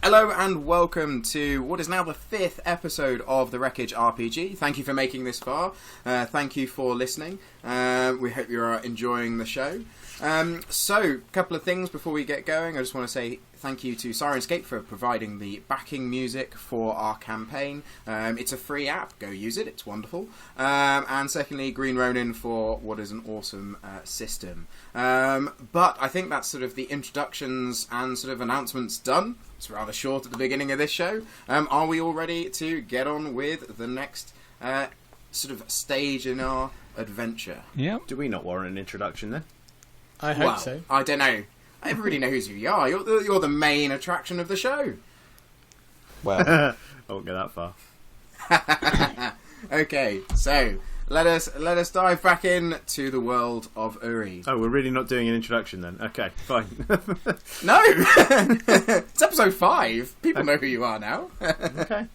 Hello and welcome to what is now the 5th episode of the WRPG. Thank you for making this far. Thank you for listening. We hope you are enjoying the show. So, a couple of things before we get going. I just want to say thank you to Syrinscape for providing the backing music for our campaign. It's a free app. Go use it. It's wonderful. And secondly, Green Ronin for what is an awesome system. But I think that's sort of the introductions and sort of announcements done. It's rather short at the beginning of this show. Are we all ready to get on with the next sort of stage in our adventure? Yeah. Do we not warrant an introduction then? I hope so. I don't know. Everybody knows who you are. You're the main attraction of the show. Well, I won't go that far. Okay, so let us dive back in to the world of Uri. Oh, we're really not doing an introduction then. Okay, fine. No, it's episode 5. People know who you are now. Okay.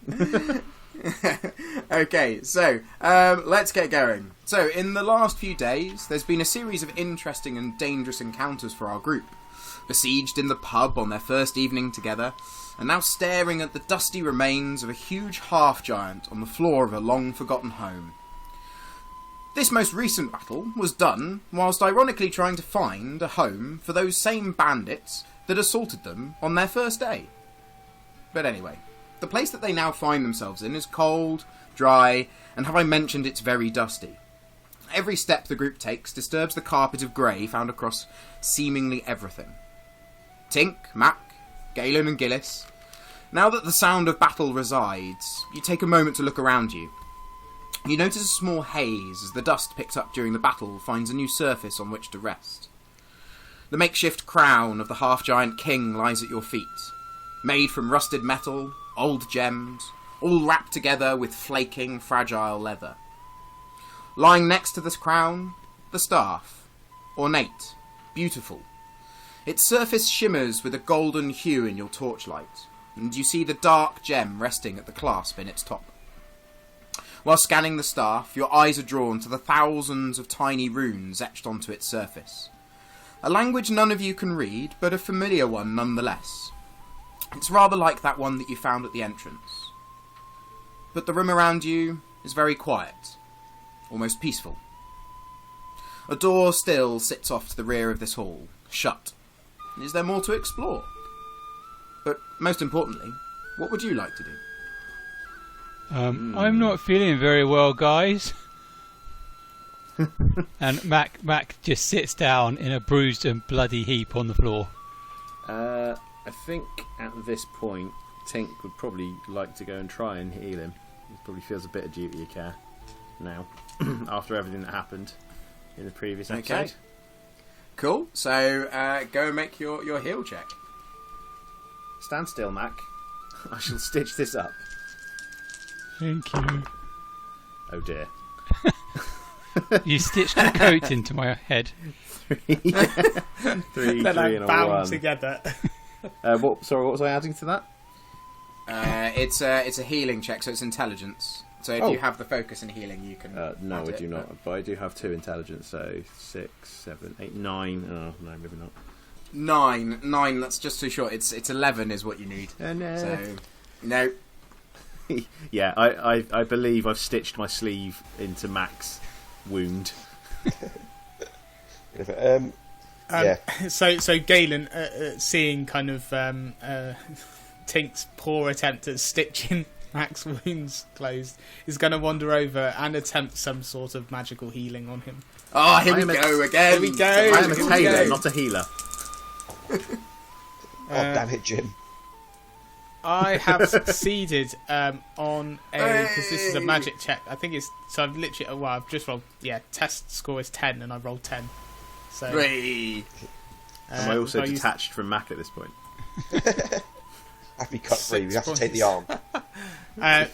Okay, so let's get going. So, in the last few days, there's been a series of interesting and dangerous encounters for our group. Besieged in the pub on their first evening together, and now staring at the dusty remains of a huge half-giant on the floor of a long-forgotten home. This most recent battle was done whilst ironically trying to find a home for those same bandits that assaulted them on their first day. But anyway, the place that they now find themselves in is cold, dry, and have I mentioned it's very dusty. Every step the group takes disturbs the carpet of grey found across seemingly everything. Tink, Mac, Galen and Gillis. Now that the sound of battle resides, you take a moment to look around you. You notice a small haze as the dust picked up during the battle finds a new surface on which to rest. The makeshift crown of the half-giant king lies at your feet, made from rusted metal, old gems, all wrapped together with flaking, fragile leather. Lying next to this crown, the staff, ornate, beautiful. Its surface shimmers with a golden hue in your torchlight, and you see the dark gem resting at the clasp in its top. While scanning the staff, your eyes are drawn to the thousands of tiny runes etched onto its surface. A language none of you can read, but a familiar one nonetheless. It's rather like that one that you found at the entrance. But the room around you is very quiet, almost peaceful. A door still sits off to the rear of this hall, shut. Is there more to explore? But most importantly, what would you like to do? I'm not feeling very well, guys. And Mac just sits down in a bruised and bloody heap on the floor. I think at this point, Tink would probably like to go and try and heal him. He probably feels a bit of duty of care now, after everything that happened in the previous episode. Okay. Cool. So go and make your heal check. Stand still, Mac. I shall stitch this up. Thank you. Oh dear. You stitched a coat into my head. Three, Then three, I'm and a bound 1. together. What was I adding to that? It's a healing check, so it's intelligence. So if you have the focus in healing, you can. No, I do not. But I do have 2 intelligence, so 6, 7, 8, 9. Oh no, maybe not. 9. That's just too short. It's 11 is what you need. Oh no. So no. Yeah, I believe I've stitched my sleeve into Mac's wound. Yeah. So Galen, seeing kind of Tink's poor attempt at stitching Mac's wounds closed, is going to wander over and attempt some sort of magical healing on him. Oh, here we go again. Here we go. I am a Here we tailor, go. not a healer. Oh, damn it, Jim. I have succeeded on a, because this is a magic check. I think it's, so I've literally, well, I've just rolled, test score is 10 and I rolled 10. So, Whee. Am I also I used- detached from Mac at this point? Have me cut free. We 6 have to take the arm.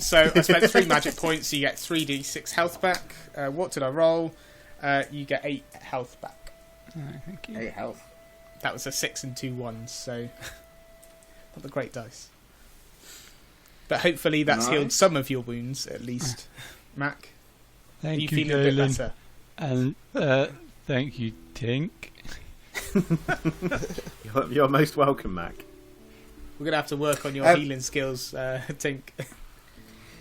So I spent 3 magic points, so you get 3d6 health back. What did I roll? You get 8 health back. Alright, thank you. Hey, health. That was a 6 and 2 1s, so not the great dice. But hopefully that's healed some of your wounds, at least. Mac, are Thank you you, feeling a bit Galen. better? And thank you, Tink. You're most welcome, Mac. We're going to have to work on your healing skills, Tink.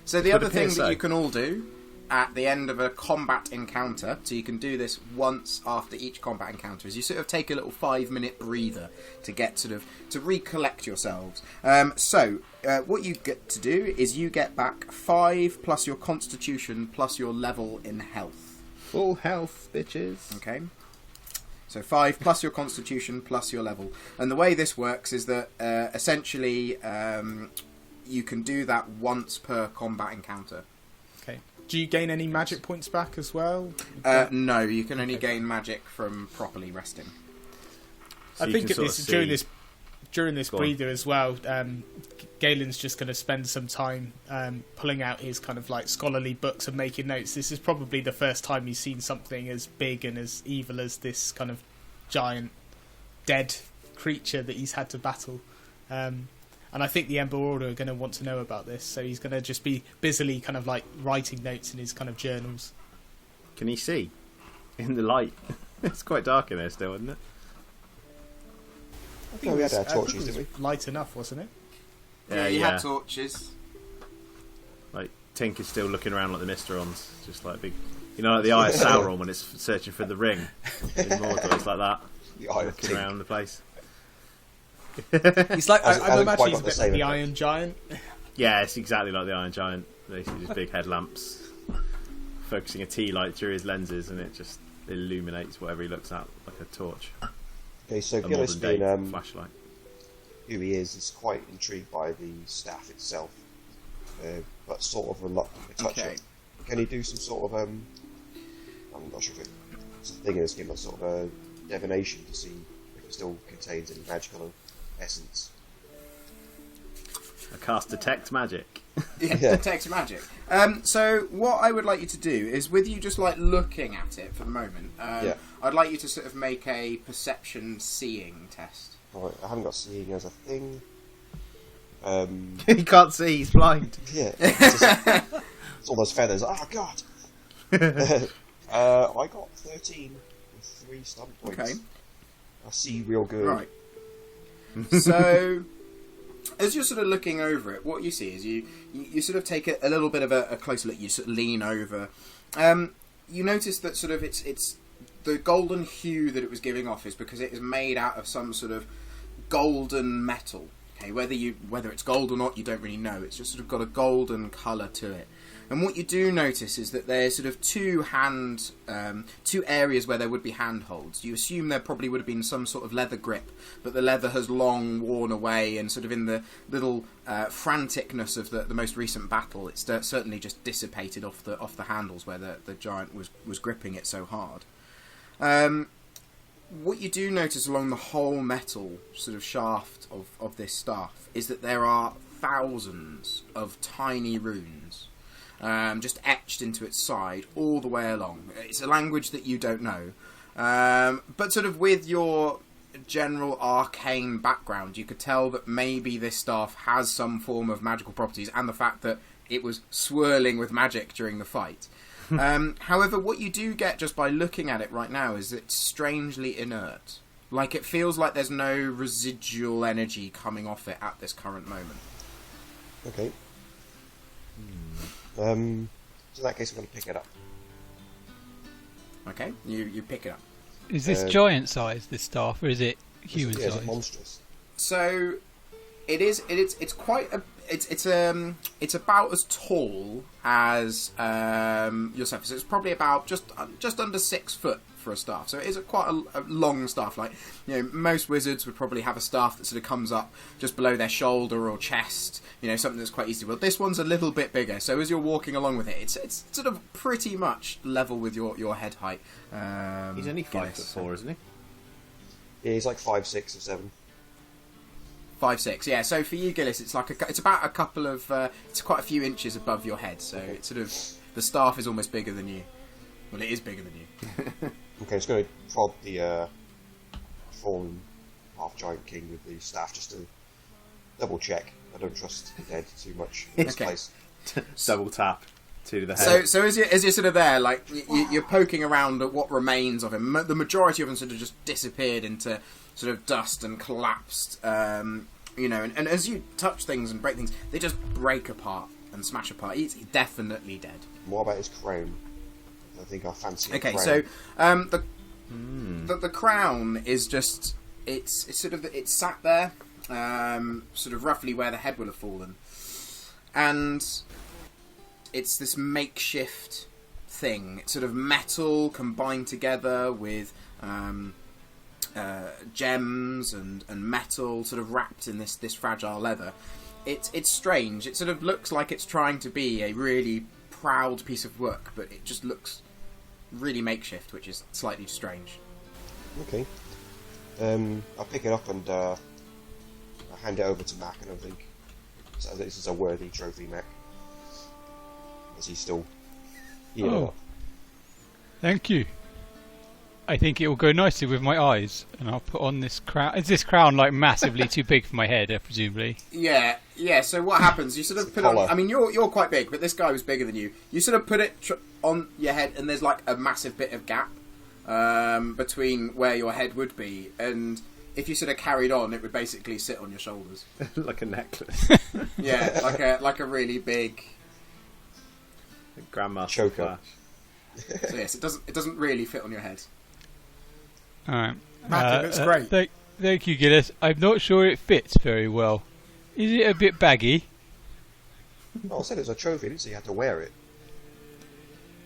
So the Would other thing appear so. that you can all do at the end of a combat encounter, so you can do this once after each combat encounter, is you sort of take a little 5-minute breather to get to recollect yourselves. What you get to do is you get back 5 plus your constitution plus your level in health. Full health, bitches. Okay. So 5 plus your constitution plus your level. And the way this works is that essentially you can do that once per combat encounter. Okay. Do you gain any magic points back as well? No, you can only gain magic from properly resting. So I you think can at sort this of during this Go on. breather as well, Galen's just going to spend some time pulling out his kind of like scholarly books and making notes. This is probably the first time he's seen something as big and as evil as this kind of giant dead creature that he's had to battle. And I think the Ember Order are going to want to know about this, so he's going to just be busily kind of like writing notes in his kind of journals. Can he see in the light? It's quite dark in there still, isn't it? I think we it had our was- torches, I think it didn't was light enough, wasn't it? Yeah, you had torches. Like Tink is still looking around like the Mysterons, just like big, like the Eye of Sauron when it's searching for the ring in Mordor. It's like that, The Eye of looking Tink. around the place. He's like, Hasn't I'm quite imagining he's got a the bit same like the effect. Iron Giant. Yeah, it's exactly like the Iron Giant. Basically, just big headlamps, focusing a tea light through his lenses, and it just illuminates whatever he looks at like a torch. Okay, so A Gillis, modern day being flashlight. who he is quite intrigued by the staff itself, but sort of reluctant to touch Okay. it. Can he do some sort of I'm not sure if it's a thing in this game, but sort of a divination to see if it still contains any magical essence? I cast detect magic. Yeah, Yeah. detect magic. So what I would like you to do is, with you just like looking at it for the moment, I'd like you to sort of make a perception seeing test. Alright, I haven't got seeing as a thing. He can't see. He's blind. Yeah, it's all those feathers. Oh god! I got 13 with 3 stun points. Okay. I see real good. Right. So, as you're sort of looking over it, what you see is you sort of take a little bit of a closer look. You sort of lean over. You notice that sort of it's the golden hue that it was giving off is because it is made out of some sort of golden metal. Okay, whether it's gold or not, you don't really know. It's just sort of got a golden colour to it. And what you do notice is that there's sort of two areas where there would be handholds. You assume there probably would have been some sort of leather grip, but the leather has long worn away, and sort of in the little franticness of the most recent battle, it's certainly just dissipated off the handles where the giant was gripping it so hard. What you do notice along the whole metal sort of shaft of this staff is that there are thousands of tiny runes just etched into its side all the way along. It's a language that you don't know, but sort of with your general arcane background, you could tell that maybe this staff has some form of magical properties, and the fact that it was swirling with magic during the fight. However, what you do get just by looking at it right now is it's strangely inert. Like, it feels like there's no residual energy coming off it at this current moment. Okay. So in that case, I'm going to pick it up. Okay, you pick it up. Is this giant size, this staff, or is it human Yeah, is size? it monstrous? So it's quite a it's about as tall as yourself. So it's probably about just under 6 foot for a staff. So it is quite a long staff. Like, most wizards would probably have a staff that sort of comes up just below their shoulder or chest. Something that's quite easy. Well, this one's a little bit bigger. So as you're walking along with it, it's sort of pretty much level with your head height. He's only 5'4", isn't he? Yeah, he's like 5, 6, or 7. 5, 6, yeah. So for you, Gillis, it's about a couple of it's quite a few inches above your head. So it's sort of the staff is almost bigger than you. Well, it is bigger than you. Okay, it's going to prod the fallen half-giant king with the staff just to double check. I don't trust the dead too much in this Okay. place. Double tap to the head. So as you're sort of there, like you're poking around at what remains of him. The majority of them sort of just disappeared into sort of dust and collapsed you know, and as you touch things and break things, they just break apart and smash apart. He's definitely dead. What about his crown? I think I fancy a Okay, crown. so the crown is just it's sat there, sort of roughly where the head would have fallen, and it's this makeshift thing. It's sort of metal combined together with gems and metal, sort of wrapped in this fragile leather. It's strange. It sort of looks like it's trying to be a really proud piece of work, but it just looks really makeshift, which is slightly strange. Okay. I'll pick it up and I'll hand it over to Mac, and I think this is a worthy trophy, Mac. As he's still here. Oh, thank you. I think it will go nicely with my eyes, and I'll put on this crown. Is this crown like massively too big for my head, presumably? Yeah. So what happens? You sort of put it on. I mean, you're quite big, but this guy was bigger than you. You sort of put it on your head, and there's like a massive bit of gap between where your head would be, and if you sort of carried on, it would basically sit on your shoulders, like a necklace. Yeah, like a really big Grandmaster choker. Flash. So yes, it doesn't really fit on your head. All right. Mac, it looks great. Thank you, Gillis. I'm not sure it fits very well. Is it a bit baggy? Oh, I said it was a trophy. I didn't say you had to wear it.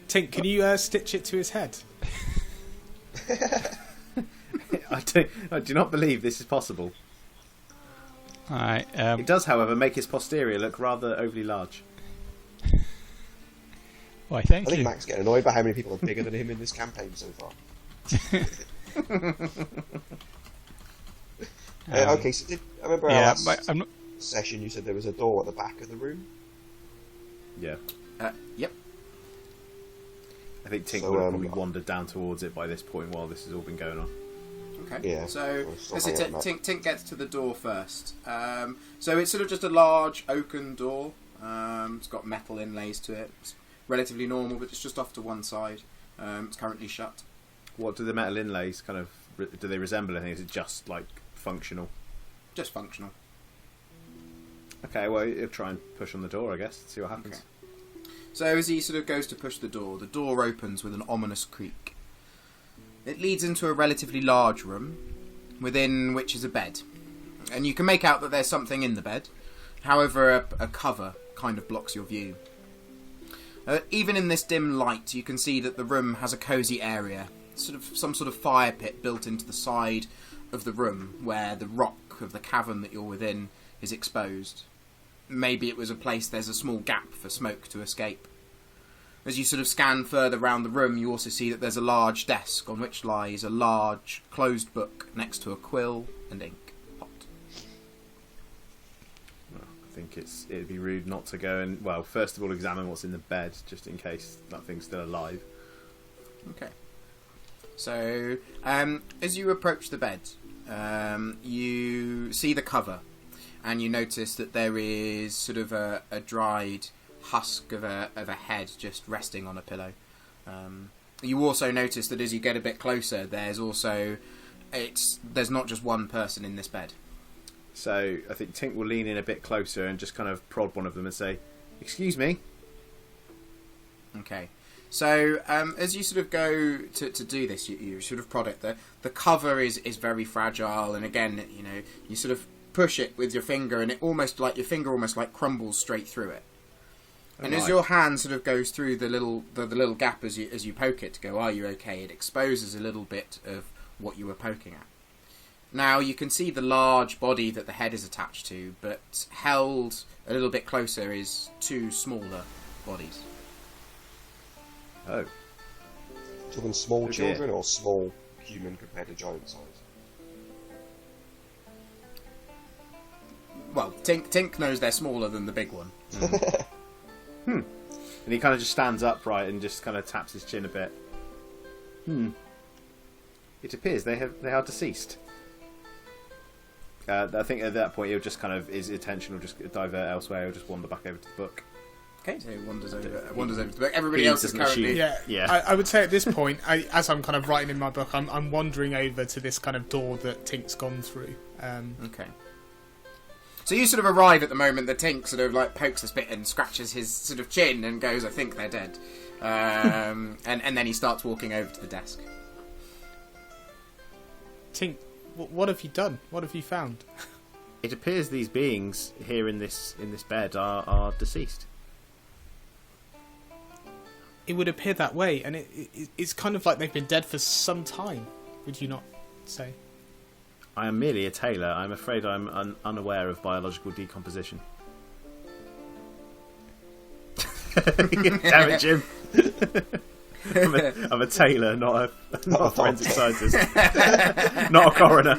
Tink, can you stitch it to his head? I do not believe this is possible. All right. It does, however, make his posterior look rather overly large. Why, I thank think you. Mac's getting annoyed by how many people are bigger than him in this campaign so far. Okay, so I remember our last I'm not. session you said there was a door at the back of the room? Yeah. Yep. I think Tink So, would have probably wandered down towards it by this point while this has all been going on. Okay. Yeah. So Well, still hanging out, Tink gets to the door first. So it's sort of just a large oaken door. It's got metal inlays to it. It's relatively normal, but it's just off to one side. It's currently shut. What do the metal inlays kind of... Do they resemble anything? Is it just, like, functional? Just functional. Okay, well, you'll try and push on the door, I guess. See what happens. Okay. So as he sort of goes to push the door opens with an ominous creak. It leads into a relatively large room, within which is a bed. And you can make out that there's something in the bed. However, a cover kind of blocks your view. Even in this dim light, you can see that the room has a cosy area. Some sort of fire pit built into the side of the room, where the rock of the cavern that you're within is exposed. Maybe it was a place there's a small gap for smoke to escape. As you sort of scan further round the room, you also see that there's a large desk on which lies a large closed book next to a quill and ink pot. Well, I think it'd be rude not to go and, well, first of all, examine what's in the bed, just in case that thing's still alive. Okay. So, as you approach the bed, you see the cover, and you notice that there is sort of a dried husk of a head just resting on a pillow. You also notice that as you get a bit closer, there's not just one person in this bed. So I think Tink will lean in a bit closer and just kind of prod one of them and say, "Excuse me." Okay. So, as you sort of go to do this, you sort of prod it. The cover is very fragile, and again, you know, you sort of push it with your finger, and your finger almost crumbles straight through it. And as your hand sort of goes through the little gap as you poke it to go, "Are you okay?" it exposes a little bit of what you were poking at. Now you can see the large body that the head is attached to, but held a little bit closer is two smaller bodies. Oh. Talking small dear. children or small human compared to giant size? Well, Tink knows they're smaller than the big one. And he kind of just stands upright and just kind of taps his chin a bit. It appears they are deceased. I think at that point he'll just kind of, his attention will just divert elsewhere. He'll just wander back over to the book. Okay, so he wanders over to the book. Everybody else is currently... Yeah. I would say at this point, as I'm kind of writing in my book, I'm wandering over to this kind of door that Tink's gone through. Okay. So you sort of arrive at the moment that Tink sort of like pokes the spit and scratches his sort of chin and goes, "I think they're dead," and then he starts walking over to the desk. Tink, what have you done? What have you found? It appears these beings here in this bed are deceased. It would appear that way, and it's kind of like they've been dead for some time. Would you not say? I am merely a tailor. I'm afraid I'm unaware of biological decomposition. Damn it, Jim. I'm a tailor, not a forensic scientist. Not a coroner.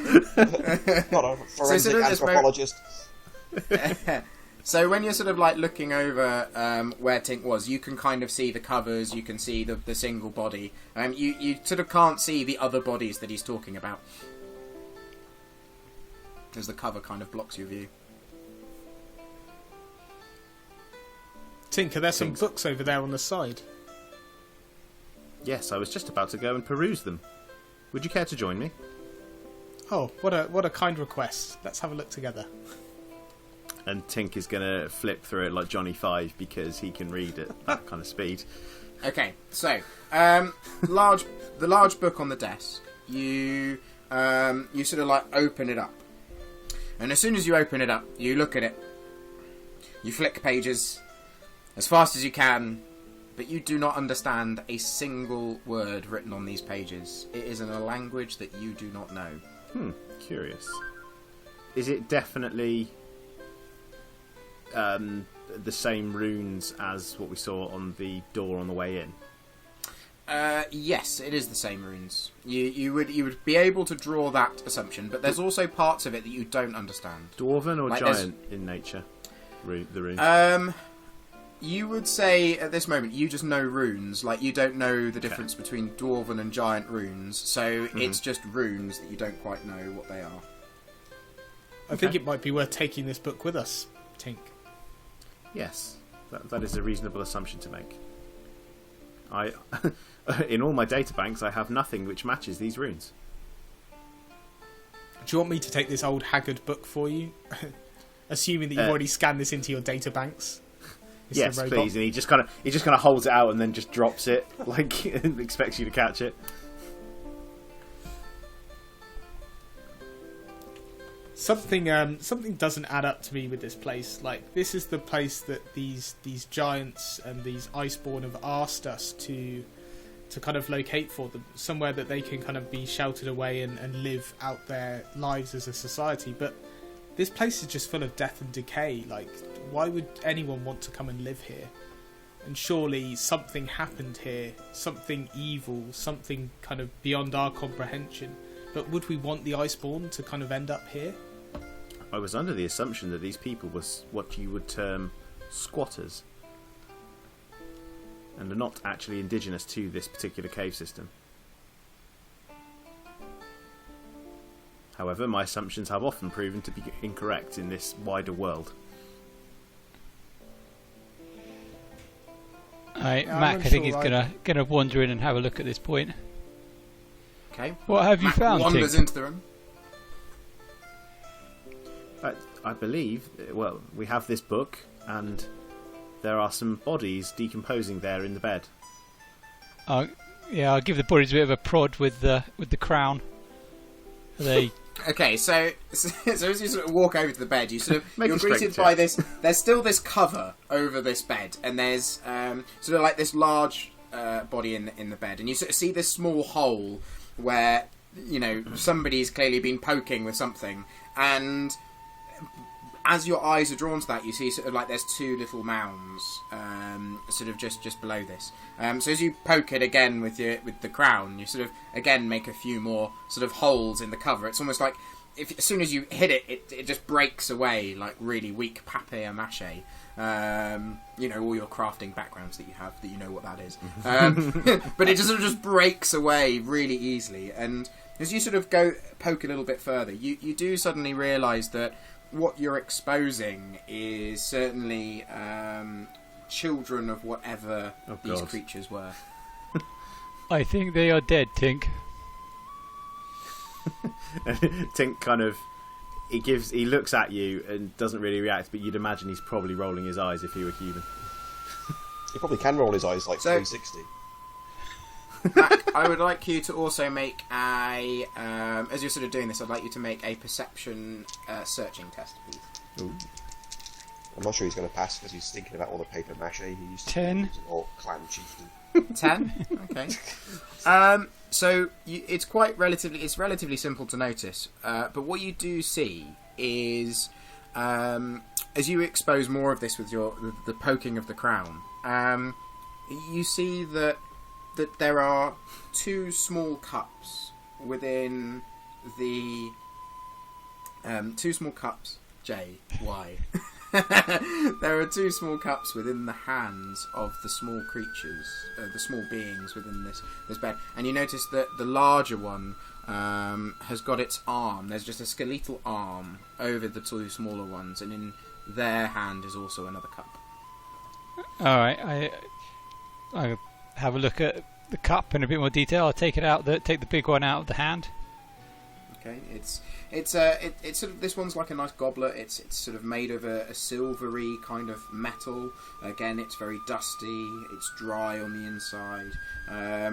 Not a forensic anthropologist. So when you're sort of like looking over where Tink was, you can kind of see the covers, you can see the single body. You sort of can't see the other bodies that he's talking about, because the cover kind of blocks your view. Tink, are there some books over there on the side? Yes, I was just about to go and peruse them. Would you care to join me? Oh, what a kind request. Let's have a look together. And Tink is going to flip through it like Johnny 5 because he can read at that kind of speed. Okay, so the large book on the desk. You sort of like open it up, and as soon as you open it up, you look at it. You flick pages as fast as you can, but you do not understand a single word written on these pages. It is in a language that you do not know. Curious. Is it definitely the same runes as what we saw on the door on the way in? Yes, it is the same runes. You would be able to draw that assumption, but there's also parts of it that you don't understand. Dwarven or like giant in nature? The runes. You would say at this moment you just know runes. Like, you don't know the difference between dwarven and giant runes, so it's just runes that you don't quite know what they are. I think it might be worth taking this book with us, Tink. Yes, that is a reasonable assumption to make. In all my databanks, I have nothing which matches these runes. Do you want me to take this old haggard book for you? Assuming that you've already scanned this into your databanks. Yes, please. And he just kind of holds it out and then just drops it, like expects you to catch it. Something doesn't add up to me with this place. Like, this is the place that these giants and these Iceborn have asked us to kind of locate for them, somewhere that they can kind of be sheltered away and live out their lives as a society. But this place is just full of death and decay. Like, why would anyone want to come and live here? And surely something happened here, something evil, something kind of beyond our comprehension. But would we want the Iceborn to kind of end up here? I was under the assumption that these people were what you would term squatters, and are not actually indigenous to this particular cave system. However, my assumptions have often proven to be incorrect in this wider world. Alright, Mac, I think he's gonna wander in and have a look at this point. Okay. What have you Mac found, wanders Tink? into the room. I believe, well, we have this book, and there are some bodies decomposing there in the bed. Yeah, I'll give the bodies a bit of a prod with the crown. They. Okay, so as you sort of walk over to the bed, you're a strength greeted by this. There's still this cover over this bed, and there's sort of like this large body in the bed, and you sort of see this small hole where somebody's clearly been poking with something, and as your eyes are drawn to that, you see sort of like there's two little mounds, sort of just below this. So as you poke it again with the crown, you sort of again make a few more sort of holes in the cover. It's almost like as soon as you hit it, it just breaks away like really weak papier-mâché. All your crafting backgrounds that you have, that you know what that is. But it just sort of just breaks away really easily. And as you sort of go poke a little bit further, you do suddenly realise that what you're exposing is certainly children of whatever these creatures were. I think they are dead, Tink. Tink kind of... he looks at you and doesn't really react, but you'd imagine he's probably rolling his eyes if he were human. He probably can roll his eyes like So- 360. Mac, I would like you to also make a, as you're sort of doing this, I'd like you to make a perception searching test, please. Ooh. I'm not sure he's going to pass because he's thinking about all the paper mache he used to 10. use, or clan chieftain. 10? Okay. So it's relatively simple to notice, but what you do see is, as you expose more of this with the poking of the crown, you see that there are two small cups within the two small cups. J-Y. There are two small cups within the hands of the small creatures, the small beings within this bed, and you notice that the larger one has got its arm. There's just a skeletal arm over the two smaller ones, and in their hand is also another cup. All right, I have a look at the cup in a bit more detail. I'll take the big one out of the hand. Okay, it's sort of, this one's like a nice goblet. It's sort of made of a silvery kind of metal. Again, it's very dusty. It's dry on the inside,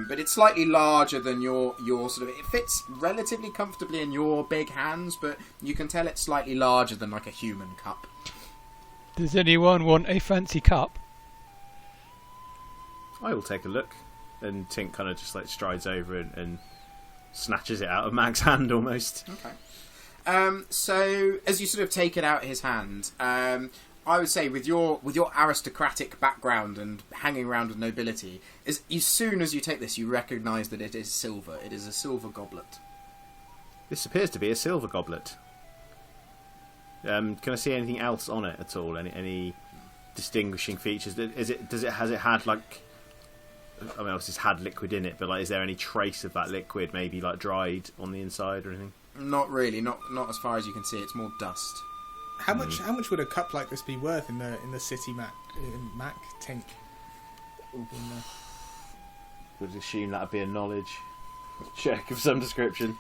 but it's slightly larger than your sort of. It fits relatively comfortably in your big hands, but you can tell it's slightly larger than like a human cup. Does anyone want a fancy cup? I will take a look, and Tink kind of just like strides over and snatches it out of Mac's hand almost. Okay. So as you sort of take it out of his hand, I would say with your aristocratic background and hanging around with nobility, as soon as you take this, you recognise that it is silver. It is a silver goblet. This appears to be a silver goblet. Can I see anything else on it at all? Any distinguishing features? Has it had like? I mean, obviously it's had liquid in it, but like, is there any trace of that liquid, maybe like dried on the inside or anything? Not really. Not as far as you can see. It's more dust. How much would a cup like this be worth in the city, Mac Tink? Would assume that'd be a knowledge check of some description.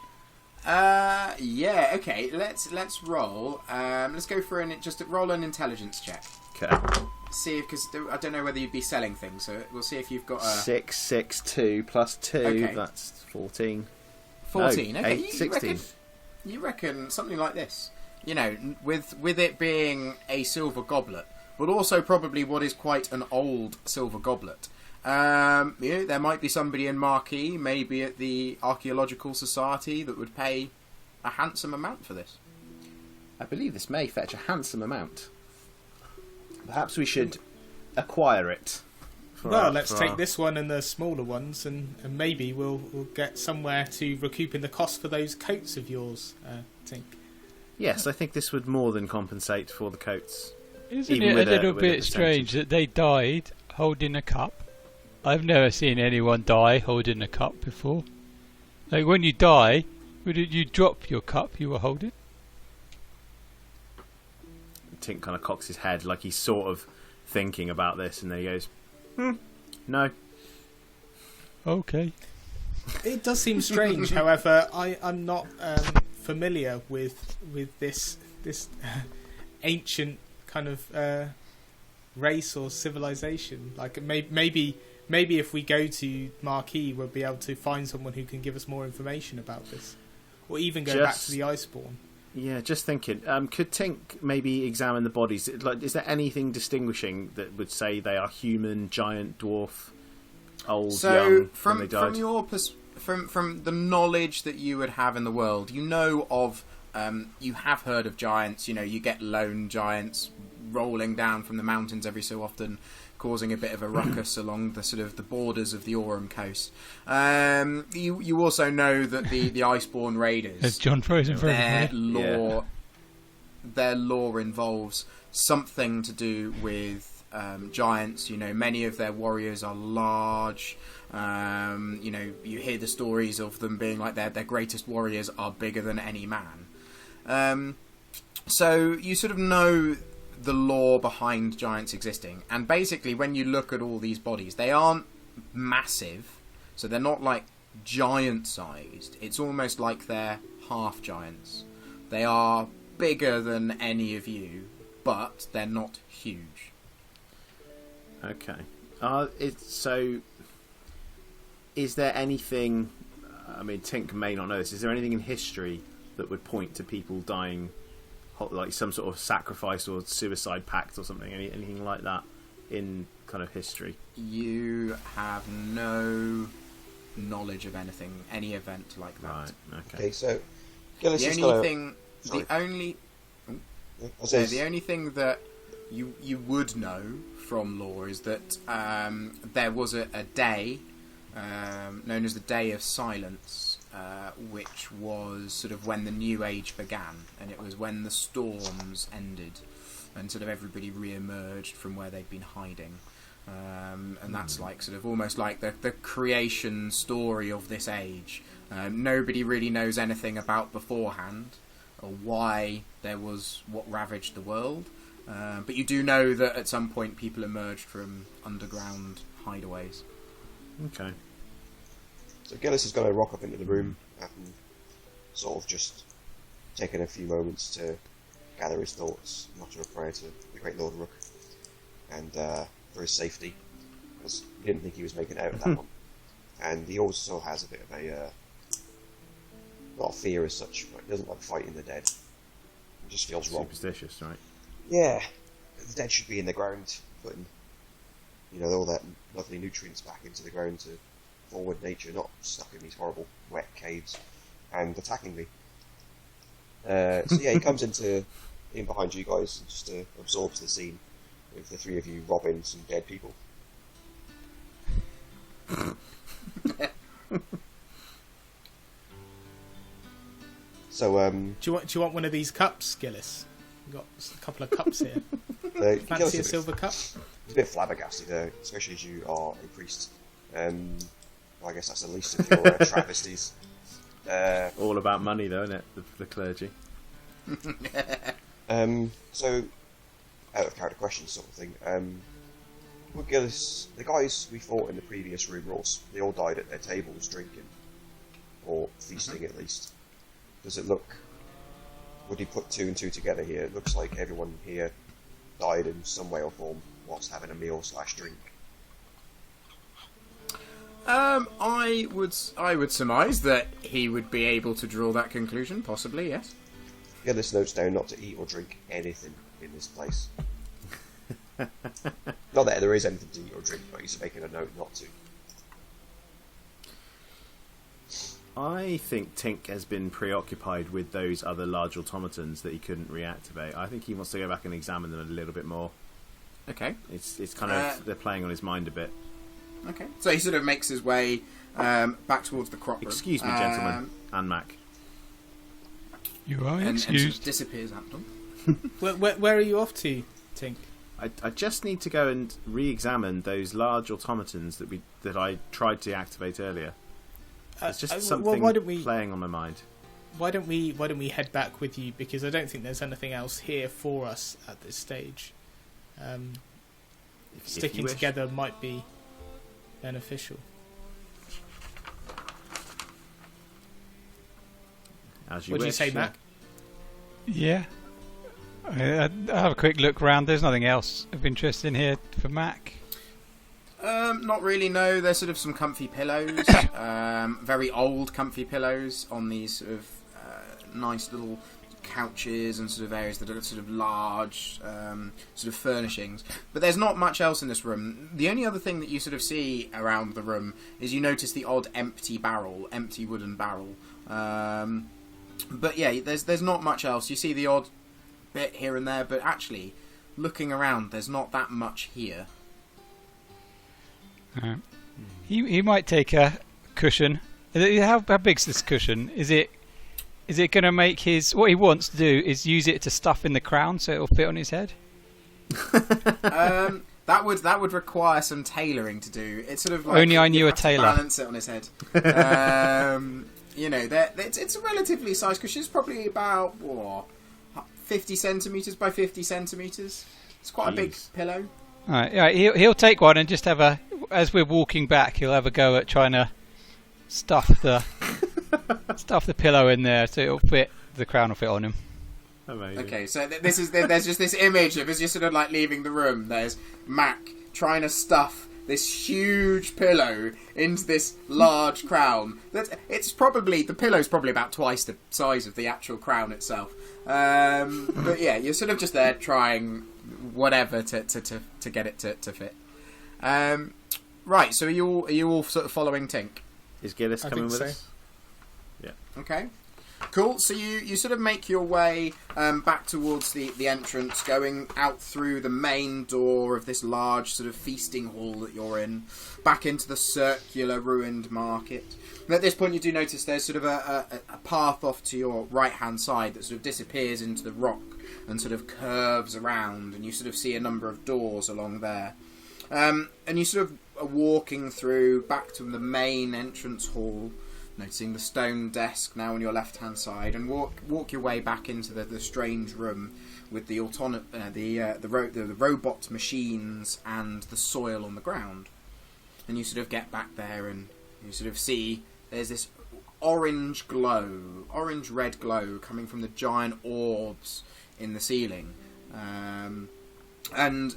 Yeah. Okay. Let's roll. Let's go for just roll an intelligence check. Okay. See, because I don't know whether you'd be selling things, so we'll see if you've got a 6, 6, 2 plus 2. Okay. That's 14. 14. No, Okay, 8, 16. You reckon something like this? You know, with it being a silver goblet, but also probably what is quite an old silver goblet. There might be somebody in Marquis, maybe at the Archaeological Society, that would pay a handsome amount for this. I believe this may fetch a handsome amount. Perhaps we should acquire it. Let's take this one and the smaller ones, and maybe we'll get somewhere to recouping the cost for those coats of yours, Tink. Yes, I think this would more than compensate for the coats. Isn't Even it a with little with bit strange that they died holding a cup? I've never seen anyone die holding a cup before. Like when you die, would you drop your cup you were holding? Tink kind of cocks his head like he's sort of thinking about this, and then he goes, no. Okay. It does seem strange, however, I'm not familiar with this ancient kind of race or civilization. Like maybe if we go to Marquis, we'll be able to find someone who can give us more information about this, or even go back to the Iceborn. Yeah, just thinking. Could Tink maybe examine the bodies? Like, is there anything distinguishing that would say they are human, giant, dwarf, old, young when they died? From the knowledge that you would have in the world, you know of, you have heard of giants. You know, you get lone giants rolling down from the mountains every so often, causing a bit of a ruckus along the sort of the borders of the Aurum coast. You also know that the Iceborn raiders, As John Frozen their lore involves something to do with giants. You know, many of their warriors are large. You know, you hear the stories of them being like their greatest warriors are bigger than any man. So you sort of know the lore behind giants existing, and basically when you look at all these bodies, they aren't massive, so they're not like giant sized. It's almost like they're half giants. They are bigger than any of you, but they're not huge. Okay. So, is there anything... I mean, Tink may not know this. Is there anything in history that would point to people dying, like some sort of sacrifice or suicide pact or something? Anything like that in kind of history? You have no knowledge of any event like that. Right, Okay, so Gillis The is only gonna... thing, Sorry. the only, I says, the only thing that you would know from lore is that there was a day known as the Day of Silence, which was sort of when the New Age began, and it was when the storms ended, and sort of everybody re-emerged from where they'd been hiding. And that's like sort of almost like the creation story of this age. Nobody really knows anything about beforehand or why there was what ravaged the world. But you do know that at some point people emerged from underground hideaways. Okay. so Gillis is going to rock up into the room and sort of just taking a few moments to gather his thoughts, mutter a prayer to the Great Lord Rook, and for his safety, because he didn't think he was making it out of that one. And he also has a bit of a not fear as such, but he doesn't like fighting the dead. It just feels wrong. Superstitious, right? Yeah, the dead should be in the ground, putting all that lovely nutrients back into the ground to forward nature, not stuck in these horrible wet caves and attacking me. So yeah, he comes in behind you guys and just absorbs the scene with the three of you robbing some dead people. So Do you want one of these cups, Gillis? We've got a couple of cups here. Gillis Fancy a is silver cup? a bit flabbergasted, especially as you are a priest. Well, I guess that's the least of your travesties. All about money, though, isn't it? The clergy. So, out of character question sort of thing. Well, Gillis, the guys we fought in the previous room, they all died at their tables drinking, or feasting at least. Does it look? Would you put two and two together here? It looks like everyone here died in some way or form whilst having a meal/drink. I would surmise that he would be able to draw that conclusion, possibly, yes. Gillis notes down not to eat or drink anything in this place. Not that there is anything to eat or drink, but he's making a note not to. I think Tink has been preoccupied with those other large automatons that he couldn't reactivate. I think he wants to go back and examine them a little bit more. Okay. It's kind of they're playing on his mind a bit. Okay. So he sort of makes his way back towards the crop room. Excuse me, gentlemen, and Mac. You are and sort of excused. disappears at them. Where are you off to, Tink? I just need to go and re-examine those large automatons that I tried to activate earlier. It's just something playing on my mind. Why don't we head back with you? Because I don't think there's anything else here for us at this stage. Sticking together might be beneficial. As you What do you wish, say, Mac? Yeah. I'll have a quick look round. There's nothing else of interest in here for Mac. Not really, no. There's sort of some comfy pillows, very old comfy pillows on these sort of nice little couches and sort of areas that are sort of large sort of furnishings. But there's not much else in this room. The only other thing that you sort of see around the room is you notice the odd empty wooden barrel. But yeah, there's not much else. You see the odd bit here and there, but actually, looking around, there's not that much here. He might take a cushion. How big's this cushion? Is it going to make his... What he wants to do is use it to stuff in the crown so it'll fit on his head? That would require some tailoring to do. It's sort of like... Only I knew a tailor. Balance it on his head. It's a relatively sized cushion. It's probably about 50 centimetres by 50 centimetres. It's quite a big pillow. All right, he'll take one and just have a... As we're walking back, he'll have a go at trying to stuff the pillow in there so it'll fit. The crown will fit on him. Amazing. Okay, so there's just this image of as you're sort of like leaving the room. There's Mac trying to stuff this huge pillow into this large crown. The pillow's probably about twice the size of the actual crown itself. But yeah, you're sort of just there trying whatever to get it to fit. Right, so are you all sort of following Tink? Is Gillis coming with so. us? Yeah. Okay. Cool, so you sort of make your way back towards the entrance, going out through the main door of this large sort of feasting hall that you're in, back into the circular ruined market. And at this point you do notice there's sort of a path off to your right-hand side that sort of disappears into the rock and sort of curves around, and you sort of see a number of doors along there. And you sort of are walking through back to the main entrance hall, noticing the stone desk now on your left-hand side, and walk your way back into the strange room with the robot machines and the soil on the ground. And you sort of get back there, and you sort of see there's this orange red glow coming from the giant orbs in the ceiling, and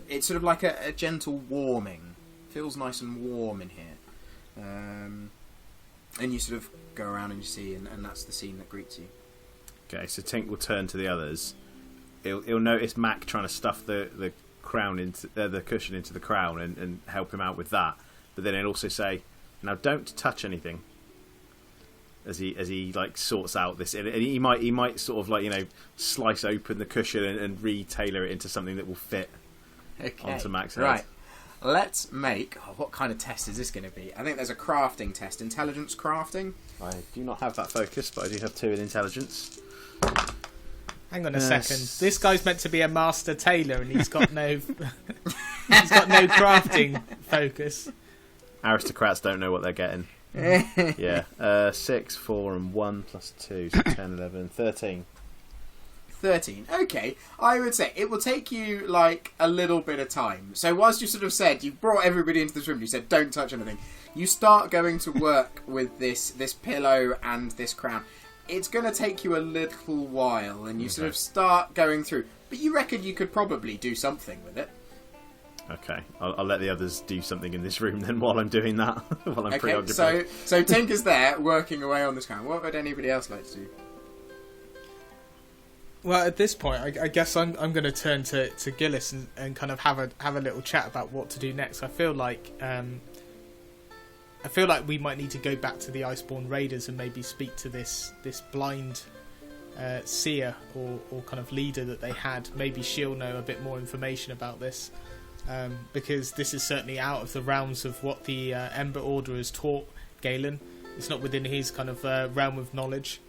it's sort of like a gentle warming. Feels nice and warm in here. And you sort of go around and you see, and that's the scene that greets you. Okay, so Tink will turn to the others. He'll notice Mac trying to stuff the crown into the cushion into the crown and help him out with that. But then he'll also say, "Now don't touch anything." As he like sorts out this, and he might sort of like slice open the cushion and retailor it into something that will fit onto Mac's head. Right. Let's make... what kind of test is this going to be? I think there's a crafting test. Intelligence crafting? I do not have that focus, but I do have 2 in intelligence. Hang on a second. This guy's meant to be a master tailor, and he's got no... he's got no crafting focus. Aristocrats don't know what they're getting. Yeah. 6, 4, and 1 plus 2, so 10, 11, 13. 13. Okay, I would say it will take you like a little bit of time. So whilst you sort of said, you brought everybody into this room, you said don't touch anything, you start going to work with this pillow and this crown. It's going to take you a little while, and you sort of start going through, but you reckon you could probably do something with it. Okay, I'll let the others do something in this room then while I'm doing that. While I'm preoccupied. So Tink is there working away on this crown. What would anybody else like to do? Well, at this point, I guess I'm going to turn to Gillis and kind of have a little chat about what to do next. I feel like we might need to go back to the Iceborn Raiders and maybe speak to this blind seer or kind of leader that they had. Maybe she'll know a bit more information about this, because this is certainly out of the realms of what the Ember Order has taught Galen. It's not within his kind of realm of knowledge.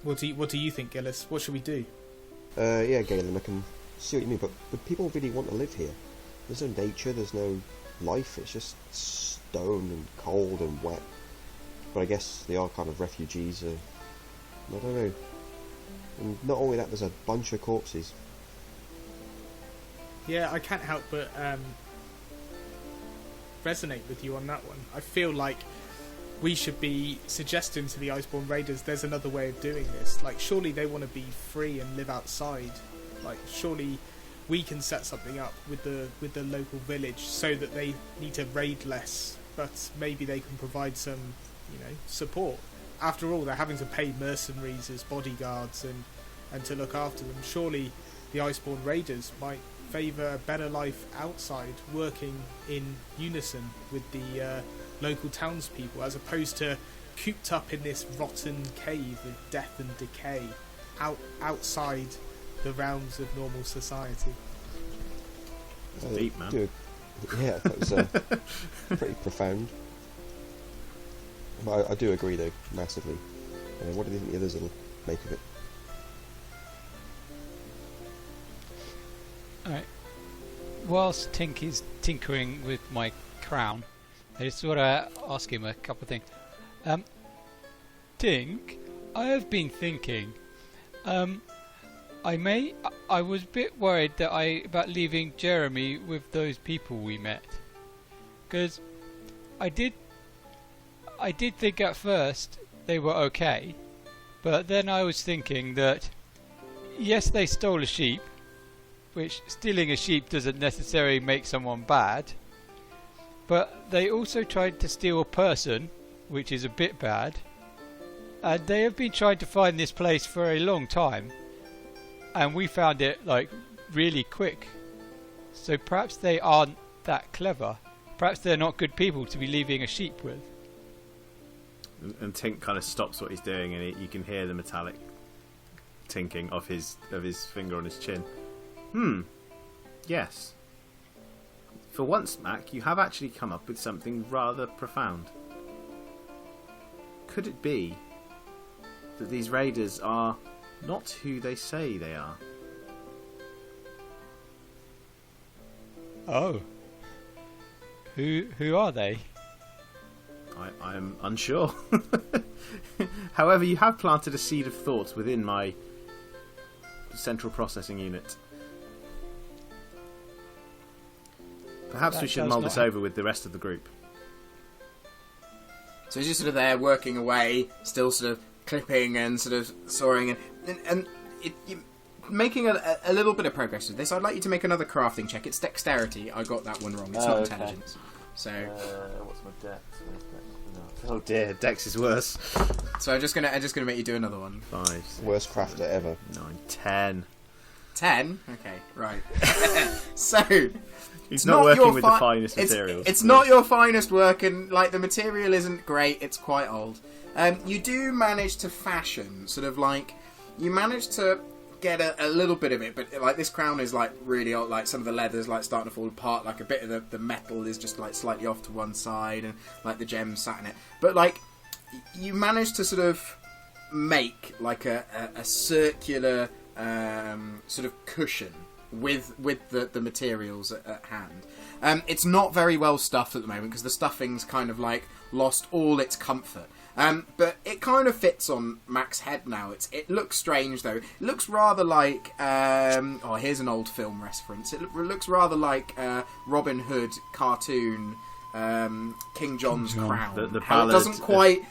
What do you think, Gillis? What should we do? Yeah, Galen, I can see what you mean, but would people really want to live here? There's no nature, there's no life, it's just stone and cold and wet. But I guess they are kind of refugees, I don't know. And not only that, there's a bunch of corpses. Yeah, I can't help but resonate with you on that one. I feel like we should be suggesting to the Iceborn Raiders there's another way of doing this. Like, surely they want to be free and live outside. Like, surely we can set something up with the local village so that they need to raid less, but maybe they can provide some, support. After all, they're having to pay mercenaries as bodyguards and to look after them. Surely the Iceborn Raiders might favour a better life outside, working in unison with the local townspeople, as opposed to cooped up in this rotten cave of death and decay, outside the realms of normal society. It's deep, man. Yeah, that was pretty profound. But I do agree, though, massively. What do you think the others will make of it? Alright. Whilst Tink is tinkering with my crown, I just want to ask him a couple of things. Tink, I have been thinking. I was a bit worried about leaving Jeremy with those people we met, because I did think at first they were okay, But then I was thinking that, yes, they stole a sheep, which stealing a sheep doesn't necessarily make someone bad, but they also tried to steal a person, which is a bit bad, and they have been trying to find this place for a long time, and we found it, like, really quick. So perhaps they aren't that clever. Perhaps they're not good people to be leaving a sheep with. And Tink kind of stops what he's doing, and you can hear the metallic tinking of his finger on his chin. Yes. For once, Mac, you have actually come up with something rather profound. Could it be that these raiders are not who they say they are? Oh. Who are they? I am unsure. However, you have planted a seed of thought within my central processing unit. Perhaps we should mull this over with the rest of the group. So he's just sort of there working away, still sort of clipping and sort of sawing, and you're making a little bit of progress with this. I'd like you to make another crafting check. It's dexterity. I got that one wrong. It's not intelligence. So what's my dex? Oh dear, dex is worse. So I'm just gonna make you do another one. 5, 6, Worst crafter ever. 9, 10. 10? Okay, right. So He's not working with the finest materials. It's not your finest work, and like the material isn't great. It's quite old. You do manage to fashion, sort of like you manage to get a little bit of it, but like this crown is like really old. Like some of the leather's like starting to fall apart. Like a bit of the metal is just like slightly off to one side, and like the gems sat in it. But like you manage to sort of make like a circular sort of cushion with the materials at hand. It's not very well stuffed at the moment because the stuffing's kind of like lost all its comfort. But it kind of fits on Mac's head now. It looks strange though. It looks rather like here's an old film reference. It looks rather like Robin Hood cartoon King John's crown. The how it doesn't quite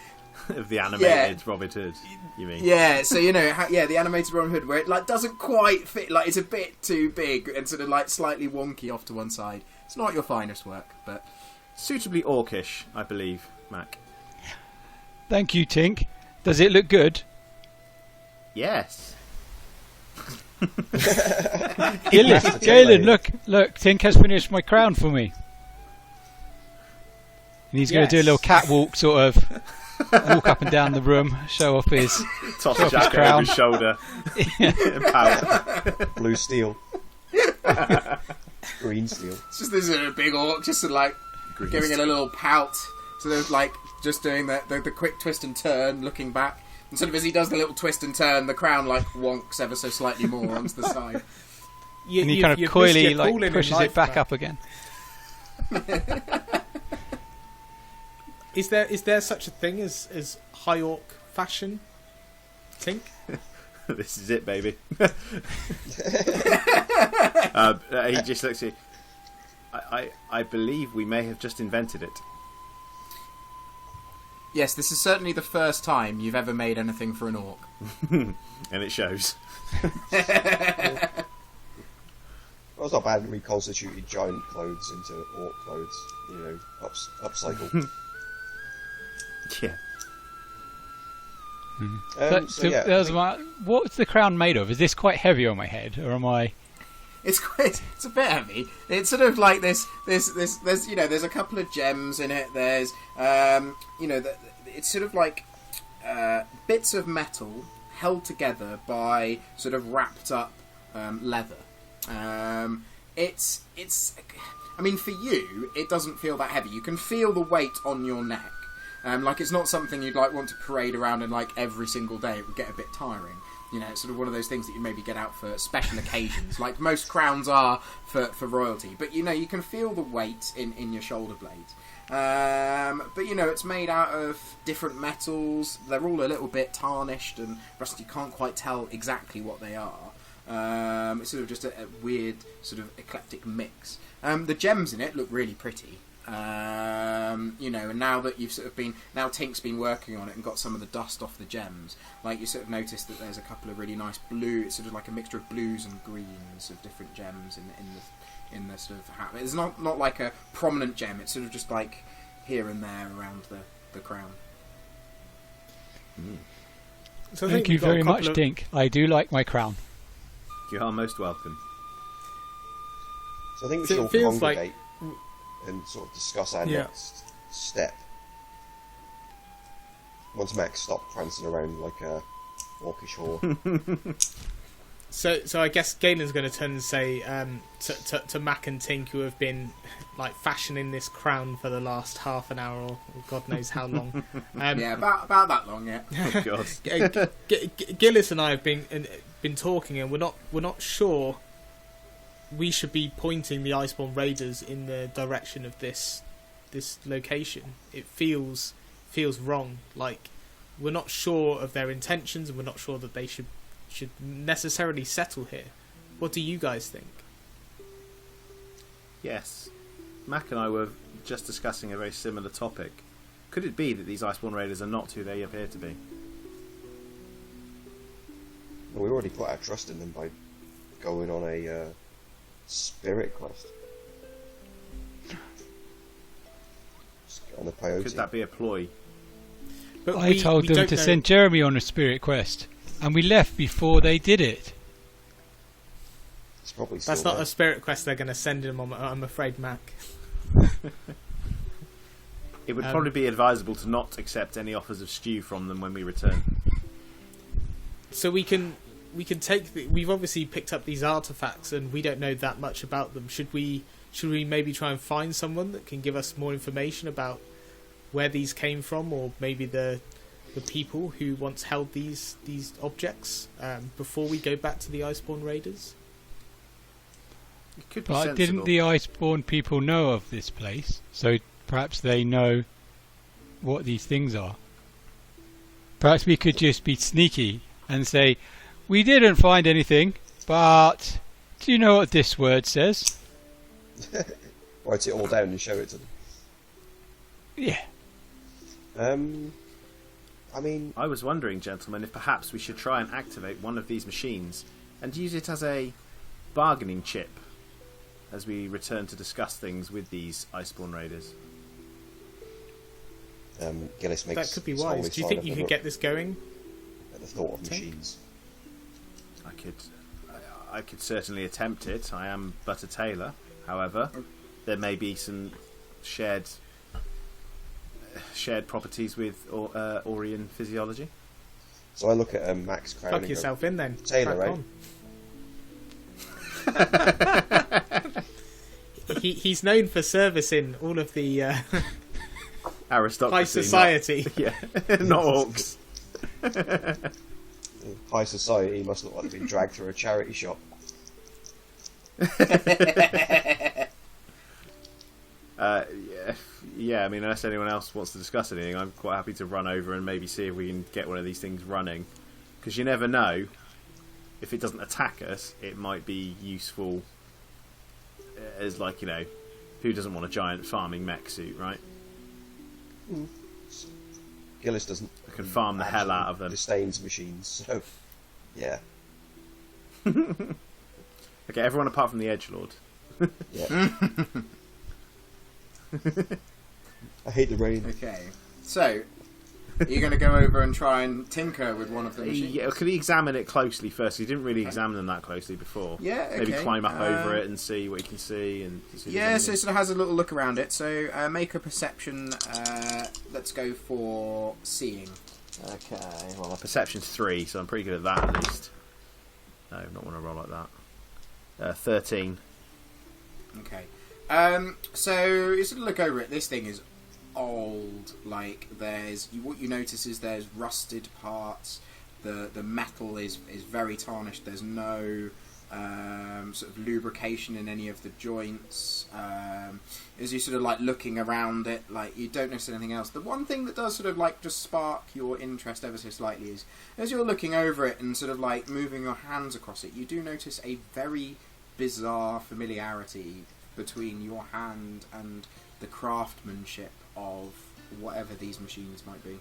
of the animated Robin Hood, you mean? Yeah, so you know, the animated Robin Hood, where it like doesn't quite fit, like it's a bit too big and sort of like slightly wonky off to one side. It's not your finest work, but suitably orcish, I believe, Mac. Thank you, Tink. Does it look good? Yes. Gillis, Galen, look, Tink has finished my crown for me. And he's going to do a little catwalk, sort of walk up and down the room, show off his toss a jacket over his shoulder. Blue steel. Green steel. It's just this big orc, just sort of like Green giving it steel. a little pout, sort of like just doing the quick twist and turn, looking back. And sort of as he does the little twist and turn, the crown like wonks ever so slightly more onto the side. And he kind of coyly like pushes it back up again. Is there such a thing as high orc fashion, Tink? This is it, baby. He just looks at you. I believe we may have just invented it. Yes, this is certainly the first time you've ever made anything for an orc. And it shows. Well, it's not bad. Reconstituted giant clothes into orc clothes. You know, upcycle. Yeah. What's the crown made of? Is this quite heavy on my head, or am I? It's a bit heavy. It's sort of like there's you know, there's a couple of gems in it. There's you know, it's sort of like bits of metal held together by sort of wrapped up leather. It's I mean, for you, it doesn't feel that heavy. You can feel the weight on your neck. Like it's not something you'd like want to parade around in like every single day. It would get a bit tiring. You know, it's sort of one of those things that you maybe get out for special occasions, like most crowns are for royalty. But you know, you can feel the weight in your shoulder blades. But you know, it's made out of different metals. They're all a little bit tarnished and rusty. You can't quite tell exactly what they are. It's sort of just a weird sort of eclectic mix. The gems in it look really pretty. And now that you've sort of now Tink's been working on it and got some of the dust off the gems, like you sort of notice that there's a couple of really nice blue, it's sort of like a mixture of blues and greens of different gems in the sort of hat. It's not like a prominent gem, it's sort of just like here and there around the crown. So Thank you very much, Tink. I do like my crown. You are most welcome. So I think we So should it all feels congregate and sort of discuss our next step. Once Max stopped prancing around like a orcish whore. So I guess Galen's going to turn and say to Mac and Tink, who have been like fashioning this crown for the last half an hour or God knows how long. Yeah, about that long. Yeah. Oh God. Gillis and I have been talking, and we're not sure we should be pointing the Iceborn Raiders in the direction of this location. It feels wrong. Like we're not sure of their intentions, and we're not sure that they should necessarily settle here. What do you guys think? Yes. Mac and I were just discussing a very similar topic. Could it be that these Iceborn Raiders are not who they appear to be? Well, we already put our trust in them by going on a spirit quest. Just get on the peyote. Could that be a ploy? But I told them to send Jeremy on a spirit quest, and we left before they did it. It's probably That's still not there. a spirit quest they're going to send him on, I'm afraid, Mac. It would probably be advisable to not accept any offers of stew from them when we return. So we can take we've obviously picked up these artifacts, and we don't know that much about them. Should we maybe try and find someone that can give us more information about where these came from, or maybe the people who once held these objects before we go back to the Iceborn Raiders? It could be But sensible. didn't the Iceborn people know of this place? So perhaps they know what these things are. Perhaps we could just be sneaky and say, we didn't find anything, but do you know what this word says? Write it all down and show it to them. Yeah. I mean, I was wondering, gentlemen, if perhaps we should try and activate one of these machines and use it as a bargaining chip as we return to discuss things with these Iceborn Raiders. Gillis makes That could be his wise. holy Do you sign think of you the could get this going? at the thought of Tink? machines? I could certainly attempt it. I am but a tailor. However, there may be some shared properties with Aurian physiology. So I look at Max crown Plug and yourself in then. Tailor, Crack right? on. He's known for servicing all of the Aristocracy. high society. Yeah, not orcs. High society must look like they've been dragged through a charity shop. Yeah, I mean, unless anyone else wants to discuss anything, I'm quite happy to run over and maybe see if we can get one of these things running. Because you never know, if it doesn't attack us, it might be useful as, like, you know, who doesn't want a giant farming mech suit, right? Gillis doesn't. I can farm the hell out of them. Disdains machines, so yeah. Okay, everyone apart from the Edgelord. Yeah. I hate the rain. Okay, so you're going to go over and try and tinker with one of the machines. Yeah, could he examine it closely first? He didn't really examine them that closely before. Yeah, okay. Maybe climb up over it and see what he can see. And see if Yeah, there's so it anything. sort of has a little look around it. So make a perception. Let's go for seeing. Okay, well, my perception's 3, so I'm pretty good at that at least. No, not want to roll like that. 13. Okay. So you sort of look over it. This thing is old. Like what you notice is there's rusted parts. The metal is very tarnished. There's no sort of lubrication in any of the joints. As you sort of like looking around it, like you don't notice anything else. The one thing that does sort of like just spark your interest ever so slightly is as you're looking over it and sort of like moving your hands across it, you do notice a very bizarre familiarity between your hand and the craftsmanship of whatever these machines might be.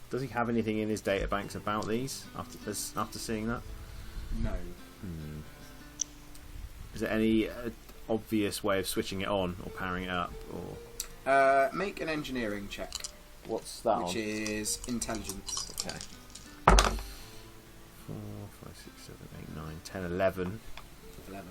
Does he have anything in his databanks about these after seeing that? No. Is there any obvious way of switching it on or powering it up? Or Make an engineering check, what's that which on? is intelligence. Okay. 4, 5, 6, 7, 8, 9, 10, 11. 11.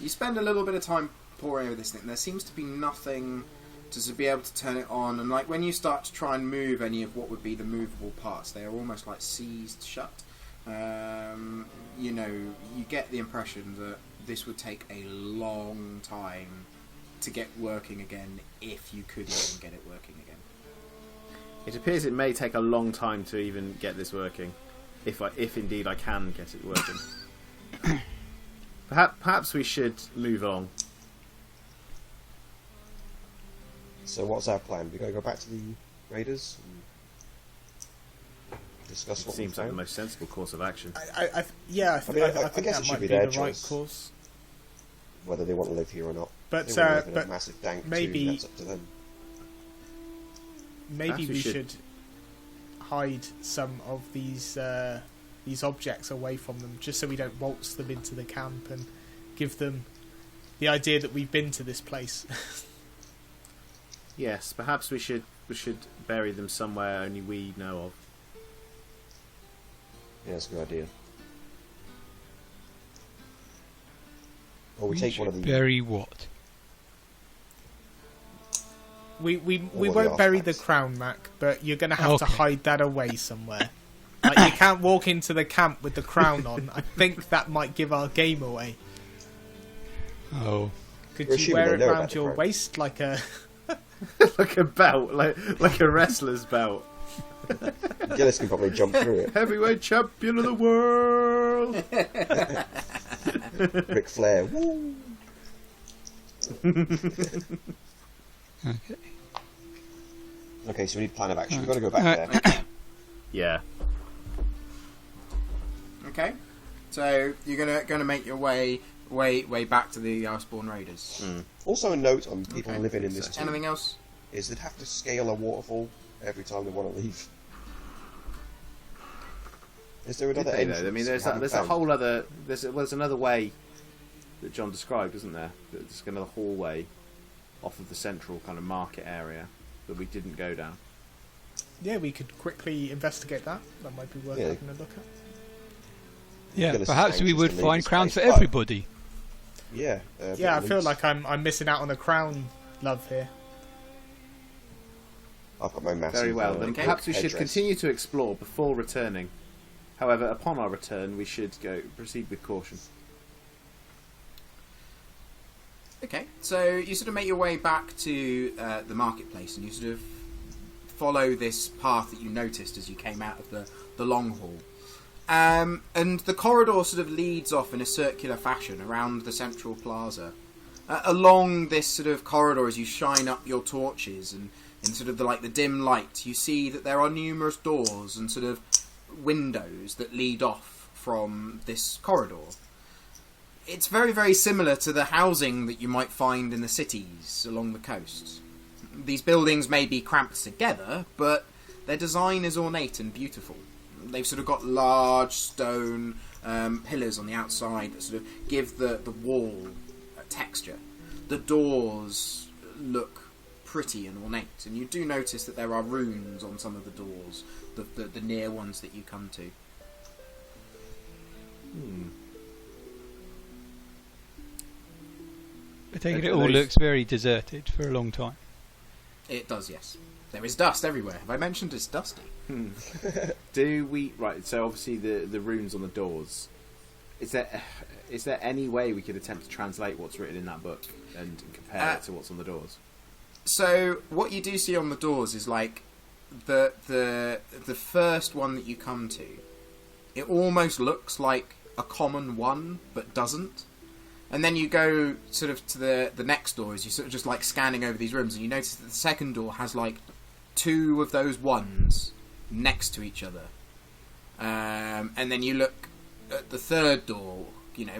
You spend a little bit of time poring over this thing. There seems to be nothing to be able to turn it on, and like when you start to try and move any of what would be the movable parts, they are almost like seized shut. You know, you get the impression that this would take a long time to get working again, if you could even get it working again. It appears it may take a long time to even get this working, if indeed I can get it working. Perhaps we should move on. So what's our plan? We're going to go back to the raiders and discuss It what seems we like the found? most sensible course of action. I think guess that it should might be be their the right choice. course. Whether they want to live here or not. But If they want to live in a but massive dank maybe- tomb, that's up to them. maybe Perhaps we we should- should hide some of these objects away from them, just so we don't waltz them into the camp and give them the idea that we've been to this place. Yes, perhaps we should bury them somewhere only we know of. Yeah, that's a good idea. Or we take one of the... Bury what? We the won't bury the artifacts. crown, Mac, but you're going to have to Okay. hide that away somewhere. Like, you can't walk into the camp with the crown on. I think that might give our game away. Oh. Could We're you assuming wear they it know around about the your crown. waist like a... Like a belt, like a wrestler's belt. Gillis can probably jump through it. Heavyweight champion of the world. Ric Flair. Woo! Okay. Okay, so we need plan of action. We've got to go back there. Yeah. Okay, so you're gonna make your way back to the Iceborn Raiders. Also a note on people Okay. living in this So tomb anything else? is they'd have to scale a waterfall every time they want to leave. Is there another Did they, entrance? though? I mean, we there's haven't a found? whole other. There's another way that John described, isn't there? There's another hallway off of the central kind of market area that we didn't go down. Yeah, we could quickly investigate that. That might be worth Yeah. having a look at. Yeah, Gillis is perhaps we anxious would to leave find this crowns for place, but- everybody. Yeah. Yeah, I but feel Luke's- like I'm missing out on the crown love here. I've got my massive. Very well. Then Okay. perhaps we should headdress. continue to explore before returning. However, upon our return, we should proceed with caution. Okay, so you sort of make your way back to the marketplace, and you sort of follow this path that you noticed as you came out of the long hall. And the corridor sort of leads off in a circular fashion around the central plaza. Along this sort of corridor, as you shine up your torches and in sort of the dim light, you see that there are numerous doors and sort of windows that lead off from this corridor. It's very, very similar to the housing that you might find in the cities along the coast. These buildings may be cramped together, but their design is ornate and beautiful. They've sort of got large stone pillars on the outside that sort of give the wall a texture. The doors look pretty and ornate, and you do notice that there are runes on some of the doors, the near ones that you come to. I take it Are it all those- looks very deserted for a long time. It does, yes. There is dust everywhere. Have I mentioned it's dusty? Do we right? So obviously the runes on the doors. Is there any way we could attempt to translate what's written in that book and compare it to what's on the doors? So what you do see on the doors is like the first one that you come to. It almost looks like a common one, but doesn't. And then you go sort of to the next door as you sort of just like scanning over these rooms, and you notice that the second door has like two of those ones next to each other. And then you look at the third door,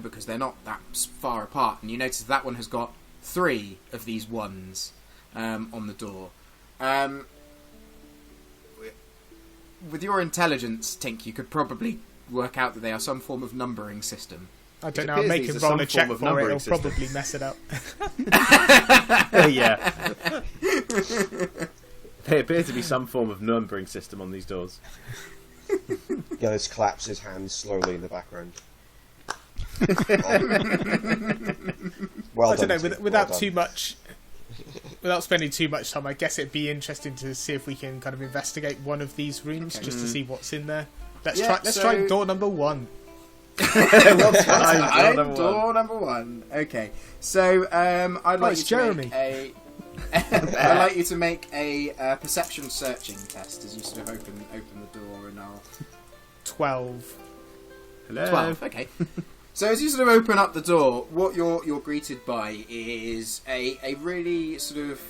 because they're not that far apart, and you notice that one has got 3 of these ones on the door. With your intelligence, Tink, you could probably work out that they are some form of numbering system. I don't know, I'll make him roll a check for it, it'll probably mess it up. Yeah. They appear to be some form of numbering system on these doors. Gillis claps his hands slowly in the background. Well I don't done, know, Tink, without well too done. much... Without spending too much time, I guess it'd be interesting to see if we can kind of investigate one of these rooms, just to see what's in there. Let's try door number 1. Door number 1. Okay, so I'd like you to Jeremy. make a. I'd like you to make a perception searching test as you sort of open the door, and I'll 12. Hello. 12. Okay. So as you sort of open up the door, what you're greeted by is a really sort of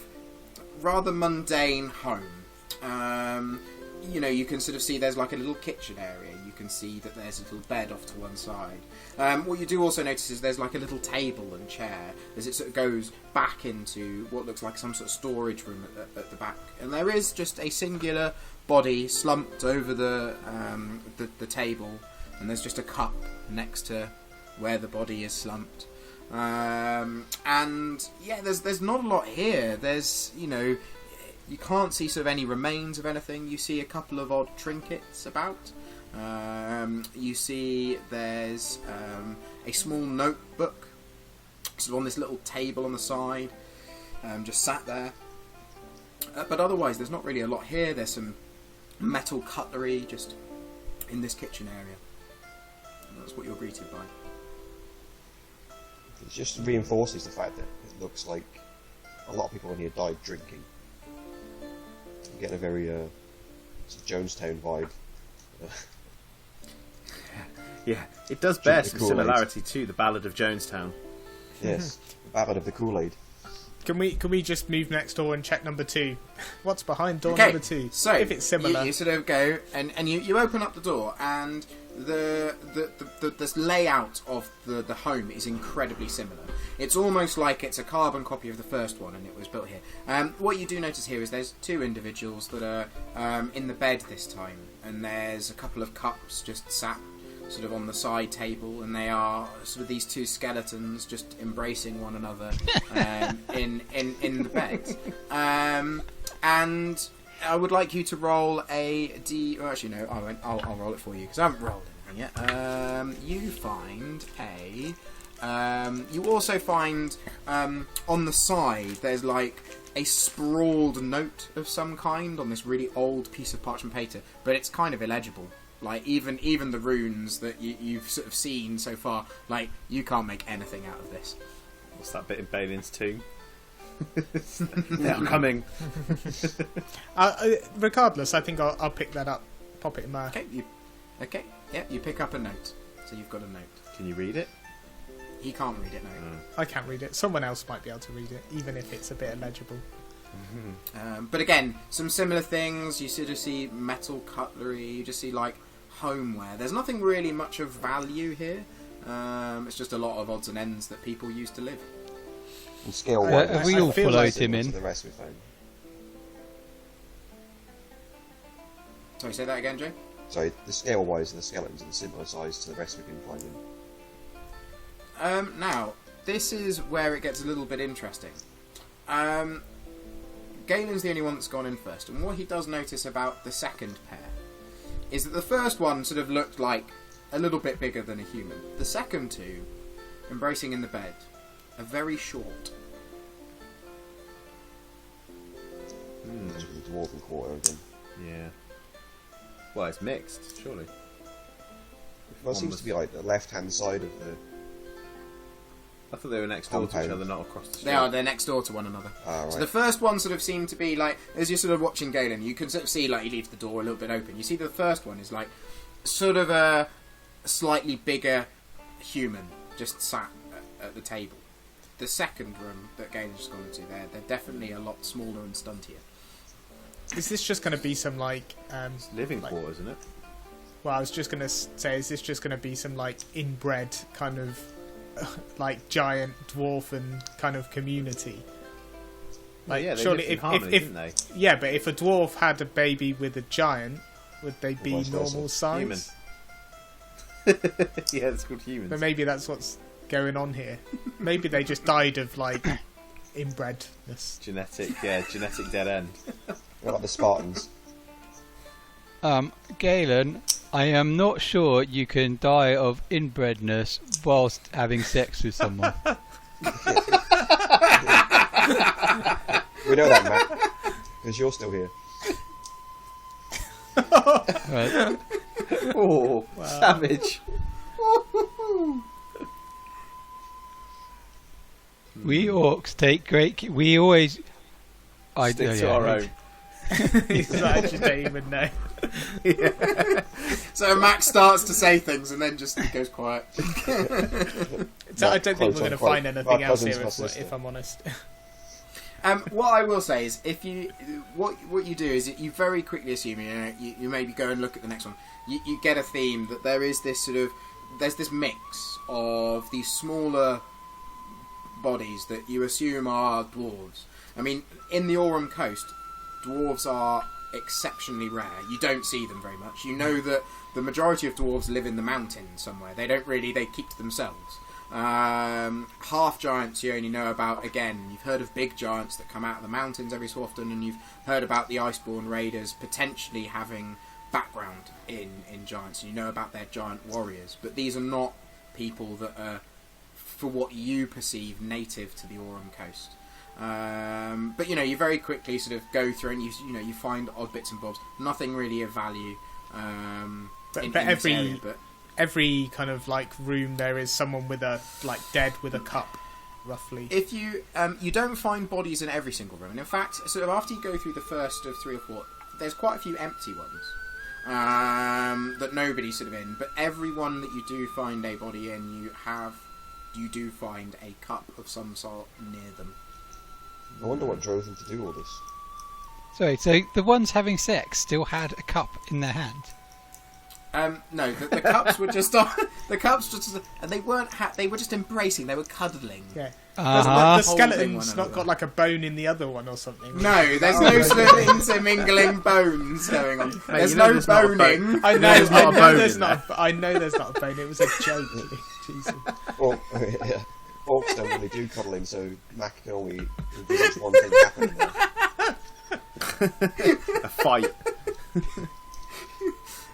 rather mundane home. You can sort of see there's like a little kitchen area. You can see that there's a little bed off to one side. What you do also notice is there's like a little table and chair as it sort of goes back into what looks like some sort of storage room at the back. And there is just a singular body slumped over the table, and there's just a cup next to where the body is slumped. And yeah, there's not a lot here. There's, you can't see sort of any remains of anything. You see a couple of odd trinkets about. You see there's a small notebook sort of on this little table on the side, just sat there. But otherwise, there's not really a lot here. There's some metal cutlery just in this kitchen area. And that's what you're greeted by. It just reinforces the fact that it looks like a lot of people in here died drinking. You get a very Jonestown vibe. Yeah, it does bear Drink the some Kool-Aid. similarity to the Ballad of Jonestown. Yes, the Ballad of the Kool-Aid. Can we just move next door and check number 2? What's behind door Okay, number 2? so if it's similar. you sort of go and you open up the door, and this layout of the home is incredibly similar. It's almost like it's a carbon copy of the first one, and it was built here. What you do notice here is there's 2 individuals that are in the bed this time, and there's a couple of cups just sat sort of on the side table, and they are sort of these 2 skeletons just embracing one another in the bed. And I would like you to roll a D. Oh, actually, no, I won't. I'll roll it for you because I haven't rolled anything yet. You find a. You also find on the side there's like a sprawled note of some kind on this really old piece of parchment paper, but it's kind of illegible. Like even the runes that you've sort of seen so far, like you can't make anything out of this. What's that bit in Balin's tomb? They are coming. Regardless, I think I'll pick that up, pop it in my... Okay, you pick up a note. So you've got a note. Can you read it? He can't read it, no. I can't read it. Someone else might be able to read it, even if it's a bit illegible. But again, some similar things. You sort of see metal cutlery. You just see like homeware. There's nothing really much of value here. It's just a lot of odds and ends that people used to live. And scale-wise, have we all feel followed like him in? to the rest we found. Sorry, say that again, Joe? Sorry, the scale-wise, the skeletons are similar size to the rest we've been finding. Now, this is where it gets a little bit interesting. Galen's the only one that's gone in first, and what he does notice about the second pair is that the first one sort of looked like a little bit bigger than a human. The second 2, embracing in the bed, are very short. That's with the dwarven quarter again. Yeah. Well, it's mixed, surely. Well, it seems to be like the left-hand side of the... I thought they were next door to each Compound. other, not across the street. They're next door to one another. Right. So the first one sort of seemed to be like, as you're sort of watching Galen, you can sort of see like he leaves the door a little bit open. You see the first one is like sort of a slightly bigger human just sat at the table. The second room that Galen's just gone into, they're definitely a lot smaller and stuntier. Is this just going to be some like... It's living like- quarters, isn't it? Well, I was just going to say, is this just going to be some like inbred kind of like giant dwarven kind of community. Like, yeah, they surely lived in harmony, didn't they? Yeah, but if a dwarf had a baby with a giant, would they be vice versa. normal size? Human. Yeah, it's called humans. But maybe that's what's going on here. Maybe they just died of like inbredness. Genetic dead end. They're like the Spartans. Galen, I am not sure you can die of inbredness whilst having sex with someone. We know that, Matt, because you're still here. Right. Oh, savage. We orcs take great. We always. Stick to our own. He's like, I just don't even know. So Max starts to say things and then just goes quiet. So I don't think we're going to find anything else here, cousin's my if I'm honest. What I will say is, if you what you do is you very quickly assume you maybe go and look at the next one. You get a theme that there is this there's this mix of these smaller bodies that you assume are dwarves. I mean, in the Aurum coast, dwarves are exceptionally rare. You don't see them very much. You know that the majority of dwarves live in the mountains somewhere. They keep to themselves. Half giants you only know about. Again, you've heard of big giants that come out of the mountains every so often, and you've heard about the Iceborn raiders potentially having background in giants. You know about their giant warriors, but these are not people that are, for what you perceive, native to the Aurum coast. But you very quickly sort of go through and you find odd bits and bobs. Nothing really of value. Every kind of like room there is someone with a like dead with a cup, roughly. If you don't find bodies in every single room, and in fact, sort of after you go through the first of 3 or 4, there's quite a few empty ones that nobody's sort of in. But every one that you do find a body in, you do find a cup of some sort near them. I wonder what drove them to do all this. Sorry, so the ones having sex still had a cup in their hand? No, the cups were just and they weren't. They were just embracing. They were cuddling. Yeah. Uh-huh. The skeleton's not got like a bone in the other one or something. No, there's no sort of intermingling bones going on. There's no boning. I know there's not a bone. It was a joke. Jesus. Well, yeah. Orcs don't really do cuddling, so Mac can only envisage one thing happening there. A fight.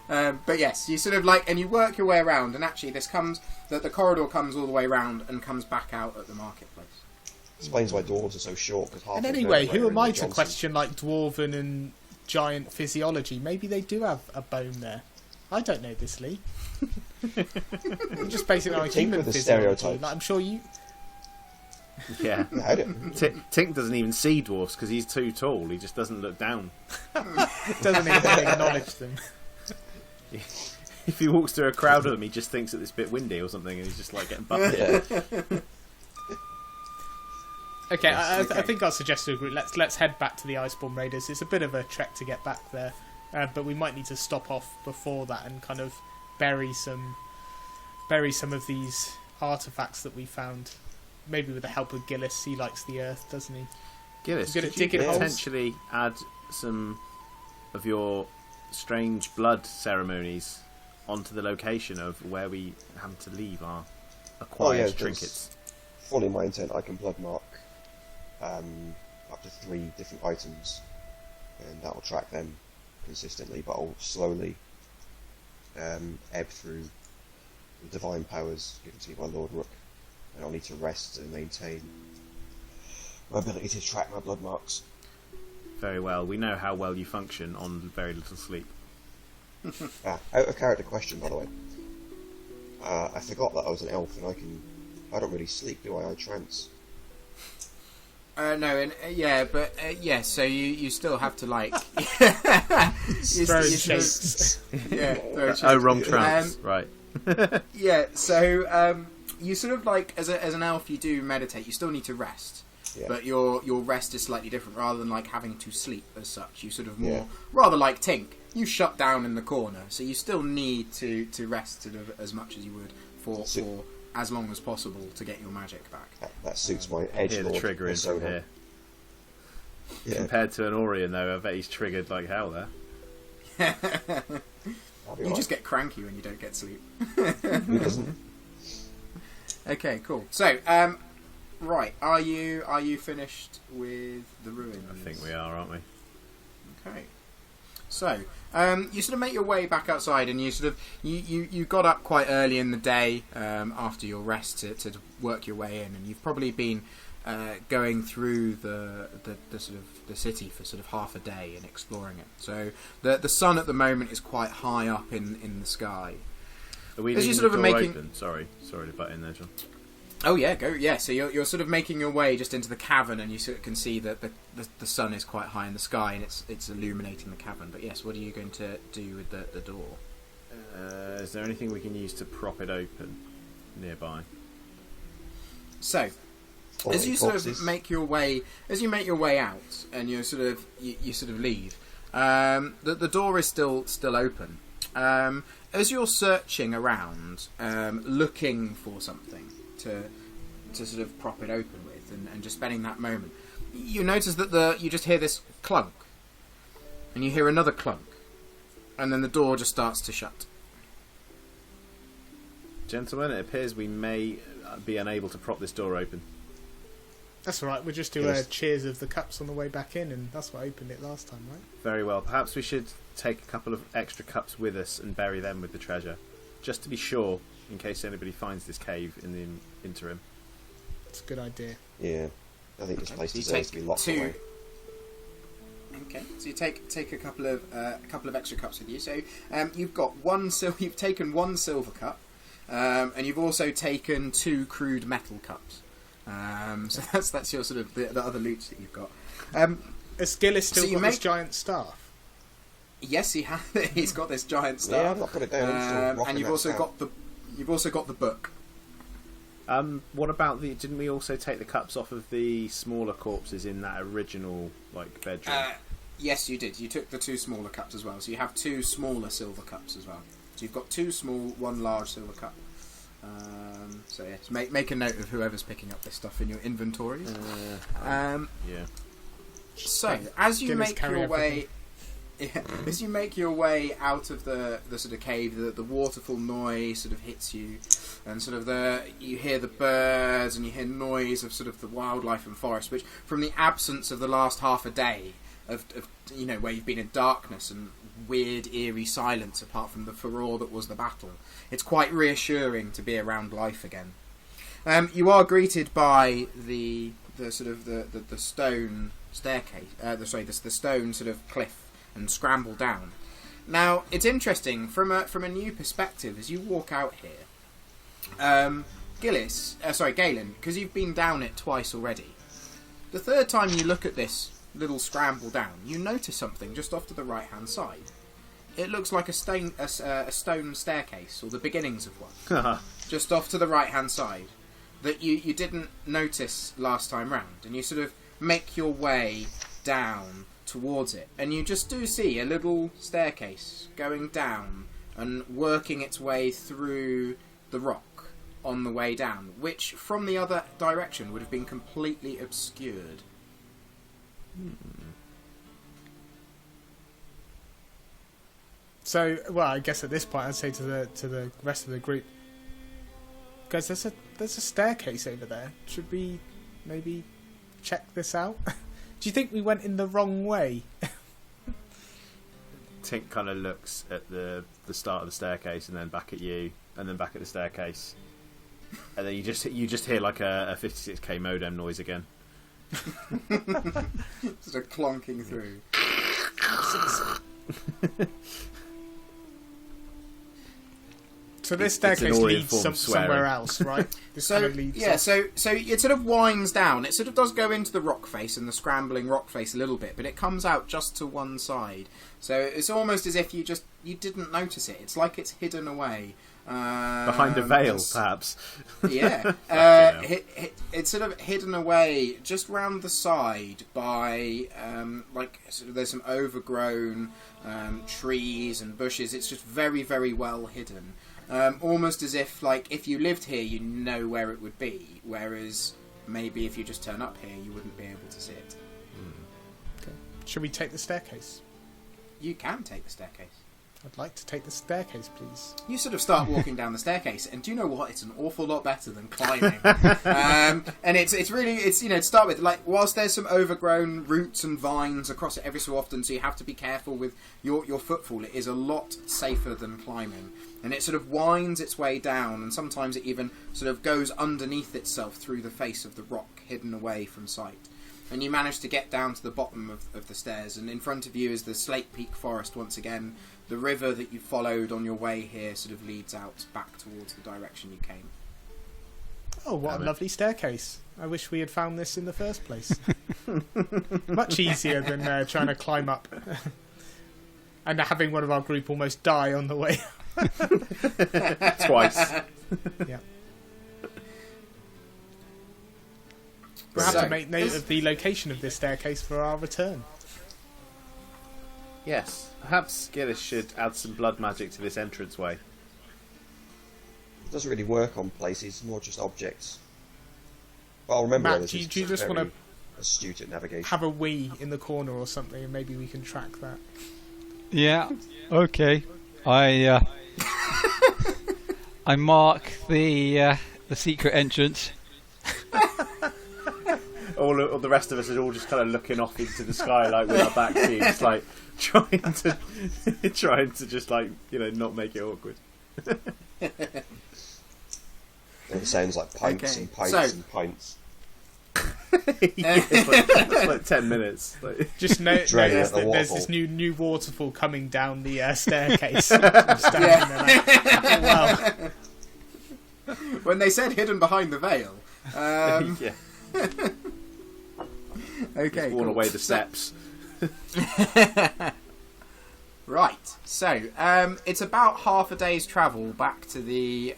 But yes, you sort of and you work your way around, and actually the corridor comes all the way around and comes back out at the marketplace. Explains why dwarves are so short. And anyway, who am I to question like dwarven and giant physiology? Maybe they do have a bone there. I don't know this, Lee. I'm just basing it on human physiology. Like, I'm sure you. Yeah. I don't. Tink doesn't even see dwarfs because he's too tall. He just doesn't look down. Doesn't even acknowledge them. If he walks through a crowd of them, he just thinks that it's a bit windy or something, and he's just like getting butted. Yeah. Okay, I think I'll suggest to a group. Let's head back to the Iceborn Raiders. It's a bit of a trek to get back there, but we might need to stop off before that and kind of bury some of these artifacts that we found. Maybe with the help of Gillis. He likes the earth, doesn't he? Gillis, Good at could you digging holes. potentially add some of your strange blood ceremonies onto the location of where we have to leave our acquired trinkets? Fully my intent, I can blood mark up to 3 different items, and that will track them consistently, but I'll slowly ebb through the divine powers given to me by Lord Rook, and I'll need to rest and maintain my ability to track my blood marks. Very well. We know how well you function on very little sleep. Out of character question, by the way. I forgot that I was an elf, and I don't really sleep, do I? I trance. No, and so you still have to Throw shapes. Oh, wrong trance. Right. Yeah, so you sort of as an elf, you do meditate. You still need to rest. Yeah. But your rest is slightly different. Rather than having to sleep as such, you sort of rather like Tink, you shut down in the corner, so you still need to rest sort of as much as you would for as long as possible to get your magic back. That suits my edge Hear the lord trigger in from persona. here. Yeah, Compared to an Orion, though, I bet he's triggered like hell there. I'll be You right. just get cranky when you don't get sleep. Who doesn't? Okay, cool. So, right, are you finished with the ruins? I think we are, aren't we? Okay. So, you sort of make your way back outside, and you sort of you got up quite early in the day after your rest to work your way in, and you've probably been going through the sort of the city for sort of half a day and exploring it. So the sun at the moment is quite high up in the sky. Are we As you leaving sort the of door making- open? Sorry to butt in there, John. Oh yeah, go yeah. So you're sort of making your way just into the cavern, and you sort of can see that the sun is quite high in the sky, and it's illuminating the cavern. But yes, what are you going to do with the door? Is there anything we can use to prop it open nearby? So as you sort of make your way out, and you sort of leave, the door is still open. As you're searching around, looking for something to sort of prop it open with, and just spending that moment, you notice that you just hear this clunk, and you hear another clunk, and then the door just starts to shut. Gentlemen, it appears we may be unable to prop this door open. That's all right. We'll just do Yes. cheers of the cups on the way back in, and that's what opened it last time, right? Very well. Perhaps we should take a couple of extra cups with us and bury them with the treasure, just to be sure, in case anybody finds this cave in the interim. It's a good idea. Yeah, I think this Okay, place so you deserves to take be locked two- away. Okay, so you take a couple of extra cups with you. So you've got you've taken one silver cup, and you've also taken 2 crude metal cups. So that's your sort of the other loot that you've got. Has Gillis still So you got this make- giant staff? Yes, he has. He's got this giant Yeah, staff, I've not put it down. I'm still rocking and you've that also staff. got the book. What about didn't we also take the cups off of the smaller corpses in that original bedroom? Yes, you did. You took the 2 smaller cups as well. So you have 2 smaller silver cups as well. So you've got 2 small, 1 large silver cup. So yeah, just make a note of whoever's picking up this stuff in your inventory. Yeah. So as you Gillis make carry your way, as you make your way out of the sort of cave, the waterfall noise sort of hits you, and sort of you hear the birds and you hear noise of sort of the wildlife and forest, which from the absence of the last half a day of where you've been in darkness and weird eerie silence apart from the furore that was the battle, it's quite reassuring to be around life again. You are greeted by the stone staircase, the stone sort of cliff, and scramble down. Now it's interesting from a new perspective as you walk out here, Galen, because you've been down it twice already. The third time you look at this little scramble down, you notice something just off to the right hand side. It looks like a stone staircase, or the beginnings of one, just off to the right hand side, that you didn't notice last time round, and you sort of make your way down towards it, and you just do see a little staircase going down and working its way through the rock on the way down, which from the other direction would have been completely obscured. So, well, I guess at this point I'd say to the rest of the group, guys, there's a staircase over there. Should we maybe check this out? Do you think we went in the wrong way? Tink kind of looks at the start of the staircase and then back at you and then back at the staircase, and then you just hear like a 56k modem noise again. Sort of clonking through. So this It's an staircase Orient leads form somewhere swearing. else, right? This So kind of leads yeah, off. so it sort of winds down. It sort of does go into the rock face and the scrambling rock face a little bit, but it comes out just to one side. So it's almost as if you didn't notice it. It's like it's hidden away Behind a veil, it's- perhaps. Yeah, Fucking hell. it's sort of hidden away just round the side by sort of there's some overgrown trees and bushes. It's just very, very well hidden. Almost as if, like, if you lived here, you know where it would be, whereas maybe if you just turn up here, you wouldn't be able to see it. Okay. Should we take the staircase? You can take the staircase. I'd like to take the staircase, please. You sort of start walking down the staircase, and do you know what? It's an awful lot better than climbing. And it's really, to start with, like, whilst there's some overgrown roots and vines across it every so often, so you have to be careful with your footfall, it is a lot safer than climbing. And it sort of winds its way down, and sometimes it even sort of goes underneath itself through the face of the rock, hidden away from sight. And you manage to get down to the bottom of the stairs, and in front of you is the Slate Peak Forest once again. The river that you followed on your way here sort of leads out back towards the direction you came. Oh, what a lovely staircase. I wish we had found this in the first place. Much easier than trying to climb up and having one of our group almost die on the way. Twice. Yeah. We'll have to make note of the location of this staircase for our return. Yes. Perhaps Gillis should add some blood magic to this entranceway. It doesn't really work on places, more just objects. But I'll remember Matt, this do is you just want to astute at navigation. have a wee in the corner or something, and maybe we can track that? Yeah. Okay. I mark the secret entrance. All the rest of us are all just kind of looking off into the sky, like with our back teams, like trying to just like not make it awkward. And it sounds like pints and pints and pints. It's like 10 minutes. Like. Just notice that there's this new waterfall coming down the staircase. There like, wow. When they said hidden behind the veil. Yeah. Okay. Worn away the steps. Right. So it's about half a day's travel back to the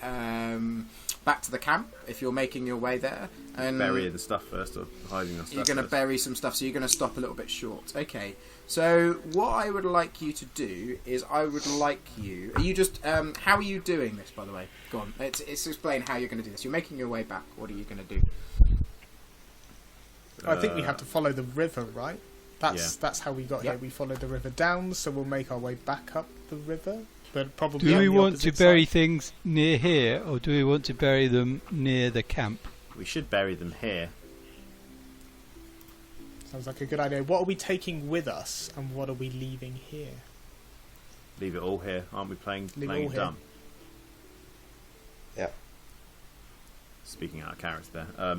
camp if you're making your way there. And burying the stuff first, or hiding the stuff. You're going to bury some stuff, so you're going to stop a little bit short. Okay. So what I would like you to do is Are you just? How are you doing this, by the way? Go on. It's explain how you're going to do this. You're making your way back. What are you going to do? I think we have to follow the river, right? That's how we got here. We followed the river down, so we'll make our way back up the river. But probably. Do we want to bury things near here, or do we want to bury them near the camp? We should bury them here. Sounds like a good idea. What are we taking with us, and what are we leaving here? Leave it all here. Aren't we playing dumb? Yeah. Speaking out of character there.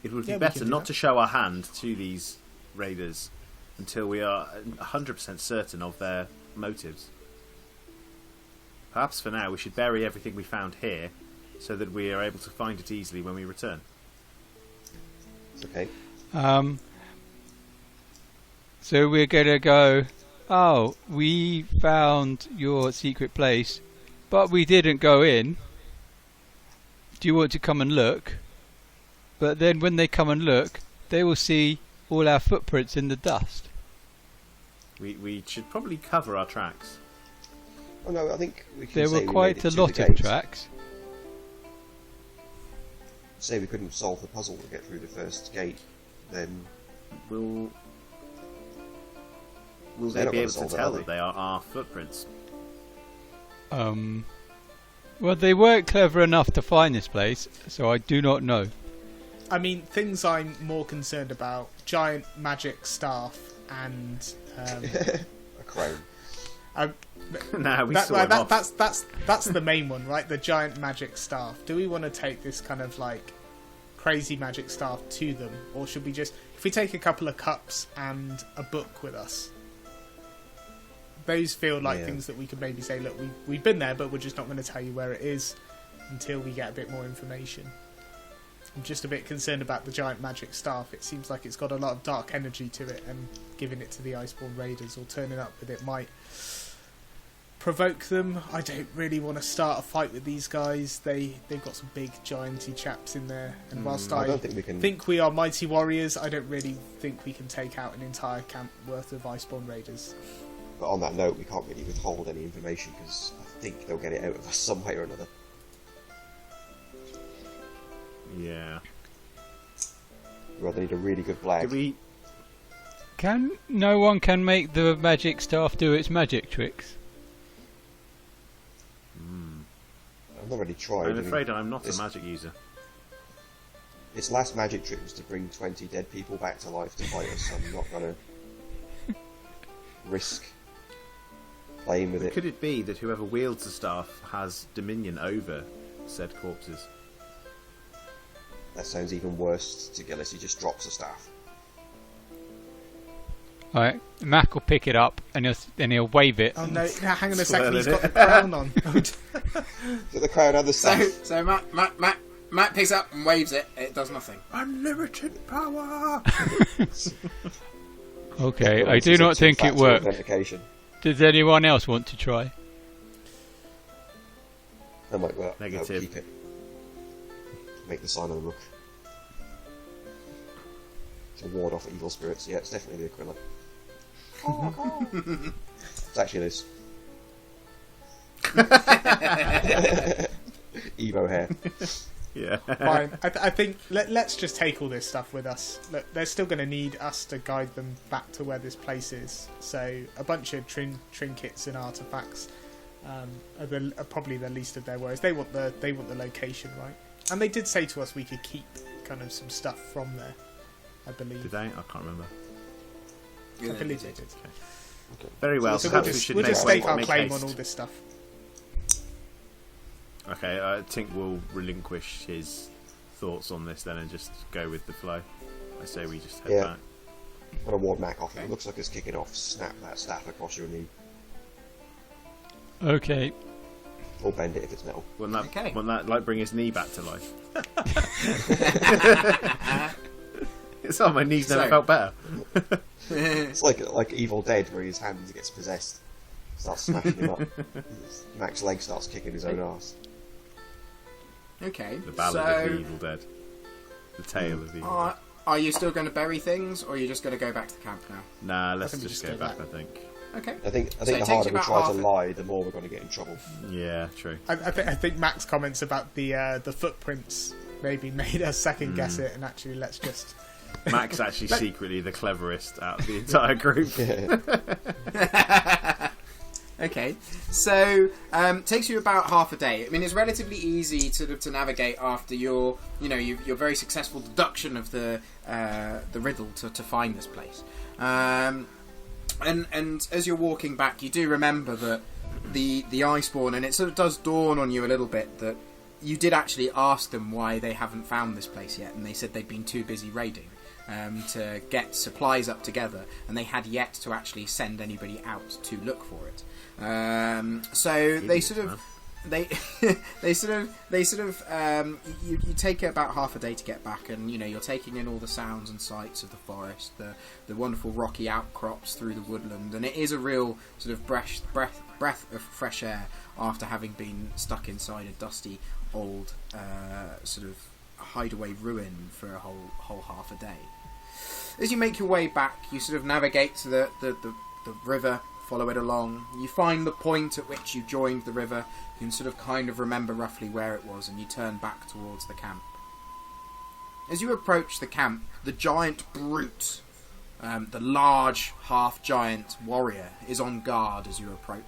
It would be we better can do not that. to show our hand to these raiders until we are 100% certain of their motives. Perhaps for now we should bury everything we found here so that we are able to find it easily when we return. Okay. So we're going to go, oh, we found your secret place, but we didn't go in. Do you want to come and look? But then when they come and look, they will see all our footprints in the dust. We should probably cover our tracks. Oh no, I think we can There say were we quite made a it to lot the of gate. tracks. Say we couldn't solve the puzzle to get through the first gate, then Will They're they not be gonna able to solve it, tell are that they? they are our footprints? Well, they weren't clever enough to find this place, so I do not know. I mean, things I'm more concerned about: giant magic staff and. a crown. Nah, we saw him off. That's the main one, right? The giant magic staff. Do we want to take this kind of like crazy magic staff to them, or should we just, if we take a couple of cups and a book with us? Those feel like things that we could maybe say, look, we've been there, but we're just not going to tell you where it is until we get a bit more information. I'm just a bit concerned about the giant magic staff. It seems like it's got a lot of dark energy to it, and giving it to the Iceborn Raiders or turning up with it might provoke them. I don't really want to start a fight with these guys. They've got some big gianty chaps in there, and whilst I don't think we can. think we are mighty warriors, I don't really think we can take out an entire camp worth of Iceborn Raiders. But on that note, we can't really withhold any information because I think they'll get it out of us some way or another. Yeah. Well, they need a really good flag. Do we? No one can make the magic staff do its magic tricks. I've not really tried. I'm afraid I'm not a magic user. Its last magic trick was to bring 20 dead people back to life to fight us. I'm not going to risk playing with it. Could it be that whoever wields the staff has dominion over said corpses? That sounds even worse to Gillis. He just drops the staff. Alright, Mac will pick it up and he'll wave it. Oh no, hang on a Swirling second, he's it. got the crown on. Get the crowd and the staff. So Matt picks up and waves it. It does nothing. Unlimited power! Okay, I do not think it worked. Authentication. Does anyone else want to try? I might well Negative. keep it. Make the sign of the rook. To ward off evil spirits. Yeah, it's definitely the Aquila. It's actually this. Evo hair. Yeah. Fine. I think let's just take all this stuff with us. Look, they're still going to need us to guide them back to where this place is. So a bunch of trinkets and artifacts are probably the least of their worries. They want the location, right? And they did say to us we could keep kind of some stuff from there. I believe. Did they? I can't remember. I believe they did. Okay. Very well. So perhaps we should we'll make just stake our make claim haste. on all this stuff. Okay, Tink will relinquish his thoughts on this then and just go with the flow. I say we just head back. I'm going to ward Mac off. It looks like it's kicking off. Snap that staff across your knee. Okay. Or bend it if it's metal. Wouldn't that like bring his knee back to life? It's on my knees never felt better. It's like Evil Dead where his hand gets possessed. Starts smashing him up. Mac's leg starts kicking his own arse. Okay. The Ballad of the Evil Dead. The Tale of the Evil Dead. Are you still going to bury things, or are you just going to go back to the camp now? Nah, let's think we just just go go back, back. I think. Okay. I think So it the takes harder you we about try to half lie, the more we're going to get in trouble. Yeah, true. I think Mac's comments about the footprints maybe made us second guess it, and actually let's just. Mac's actually secretly the cleverest out of the entire group. Okay, so takes you about half a day. I mean, it's relatively easy to navigate after your very successful deduction of the riddle to find this place. And as you're walking back, you do remember that the Iceborn, and it sort of does dawn on you a little bit that you did actually ask them why they haven't found this place yet, and they said they'd been too busy raiding to get supplies up together, and they had yet to actually send anybody out to look for it. So they sort of you take about half a day to get back, and you're taking in all the sounds and sights of the forest, the wonderful rocky outcrops through the woodland, and it is a real sort of breath of fresh air after having been stuck inside a dusty old sort of hideaway ruin for a whole half a day. As you make your way back, you sort of navigate to the river, follow it along. You find the point at which you joined the river. You can sort of kind of remember roughly where it was, and you turn back towards the camp. As you approach the camp, the giant brute, the large half-giant warrior, is on guard as you approach.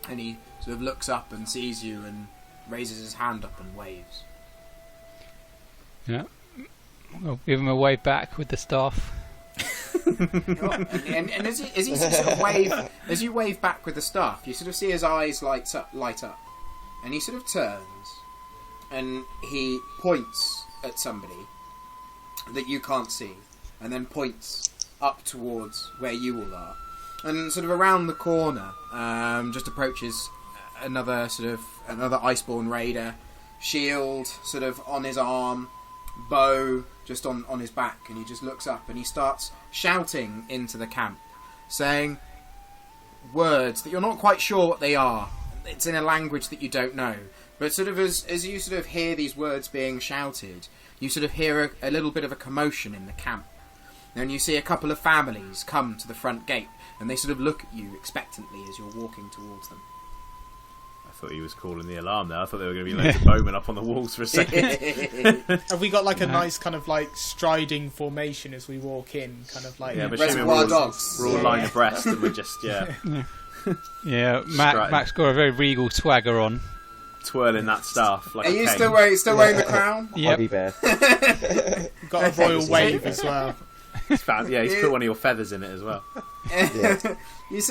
And he sort of looks up and sees you and raises his hand up and waves. Yeah. We'll give him a wave back with the staff. and as he sort of wave, as you wave back with the staff, you sort of see his eyes light up, and he sort of turns and he points at somebody that you can't see, and then points up towards where you all are, and sort of around the corner, just approaches another Iceborn raider, shield sort of on his arm, bow just on his back, and he just looks up and he starts shouting into the camp, saying words that you're not quite sure what they are. It's in a language that you don't know, but sort of as you sort of hear these words being shouted, you sort of hear a little bit of a commotion in the camp, Then you see a couple of families come to the front gate, and they sort of look at you expectantly as you're walking towards them. I thought he was calling the alarm there. I thought there were going to be loads of bowmen up on the walls for a second. Have we got like a nice kind of like striding formation as we walk in? Kind of like but Reservoir Dogs. We're all line abreast and we're just, Yeah, Mac's got a very regal swagger on. twirling that staff like Are a you cane. still wearing the crown? Yep. Huggy bear. got a royal wave as well. He's put one of your feathers in it as well. Yeah. You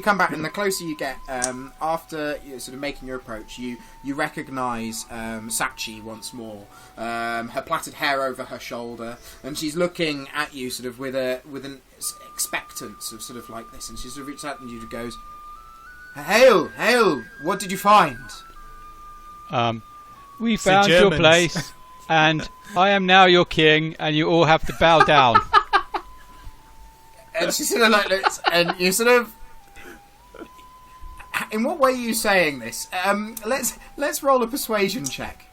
come back, and the closer you get, after you're sort of making your approach, you recognise Sachi once more. Her plaited hair over her shoulder, and she's looking at you sort of with an expectance of sort of like this, and she sort of reaches out and you goes, "Hail, hail! What did you find?" We The found your Germans. place, and I am now your king, and you all have to bow down. And she sort of like looks, and you sort of. In what way are you saying this? Let's roll a persuasion check.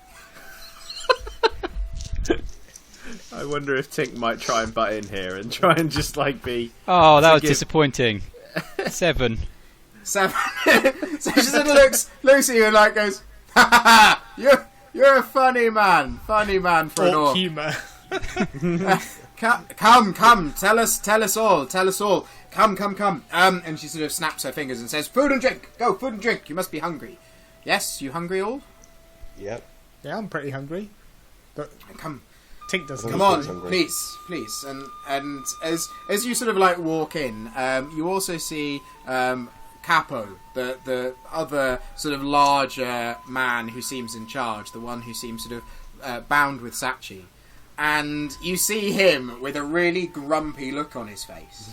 I wonder if Tink might try and butt in here and try and just like be. Oh, that was Forgive. disappointing. 7. 7. So she sort of looks at you and like goes, "Ha ha ha! You're a funny man for an Orc orc. humour. Come, tell us all. Come. And she sort of snaps her fingers and says, "Food and drink, go, food and drink. You must be hungry. Yes, you hungry all? Yep. Yeah, I'm pretty hungry. Come, Tink doesn't. come on, please." And as you sort of like walk in, you also see Capo, the other sort of larger man who seems in charge, the one who seems sort of bound with Sachi. And you see him with a really grumpy look on his face.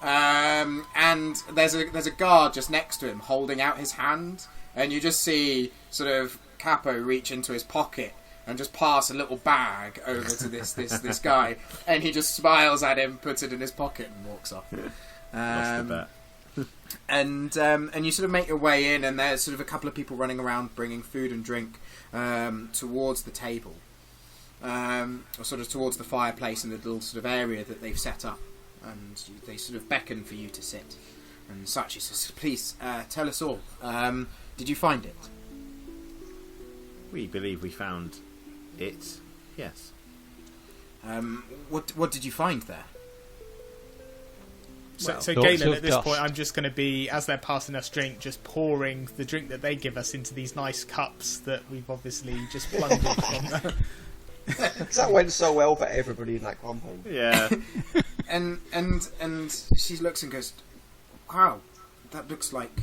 And there's a guard just next to him holding out his hand, and you just see sort of Capo reach into his pocket and just pass a little bag over to this guy, and he just smiles at him, puts it in his pocket, and walks off. Lost the bet. And you sort of make your way in, and there's sort of a couple of people running around bringing food and drink towards the table. Or sort of towards the fireplace in the little sort of area that they've set up, and they sort of beckon for you to sit. And Sachi says, "Please, tell us all. Did you find it?" We believe we found it. Yes. What did you find there? So Well, Galen, lots of at this dust. point, I'm just going to be, as they're passing us drink, just pouring the drink that they give us into these nice cups that we've obviously just plundered from them. That went so well for everybody in that compound. Yeah. And she looks and goes, "Wow, that looks like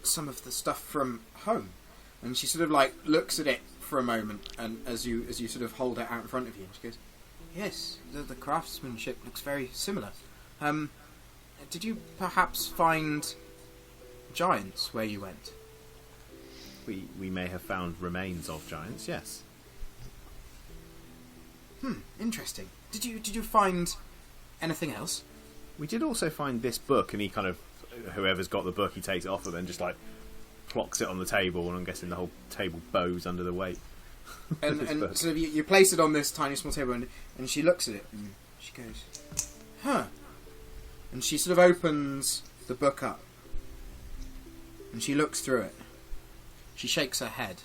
some of the stuff from home." And she sort of like looks at it for a moment, and as you sort of hold it out in front of you, and she goes, "Yes, the craftsmanship looks very similar. Did you perhaps find giants where you went?" We may have found remains of giants. Yes. Interesting. Did you find anything else? We did also find this book, and he kind of, whoever's got the book, he takes it off of and just like plonks it on the table, and I'm guessing the whole table bows under the weight. And This book. sort of you place it on this tiny small table, and she looks at it and she goes, "Huh." And she sort of opens the book up, and she looks through it. She shakes her head.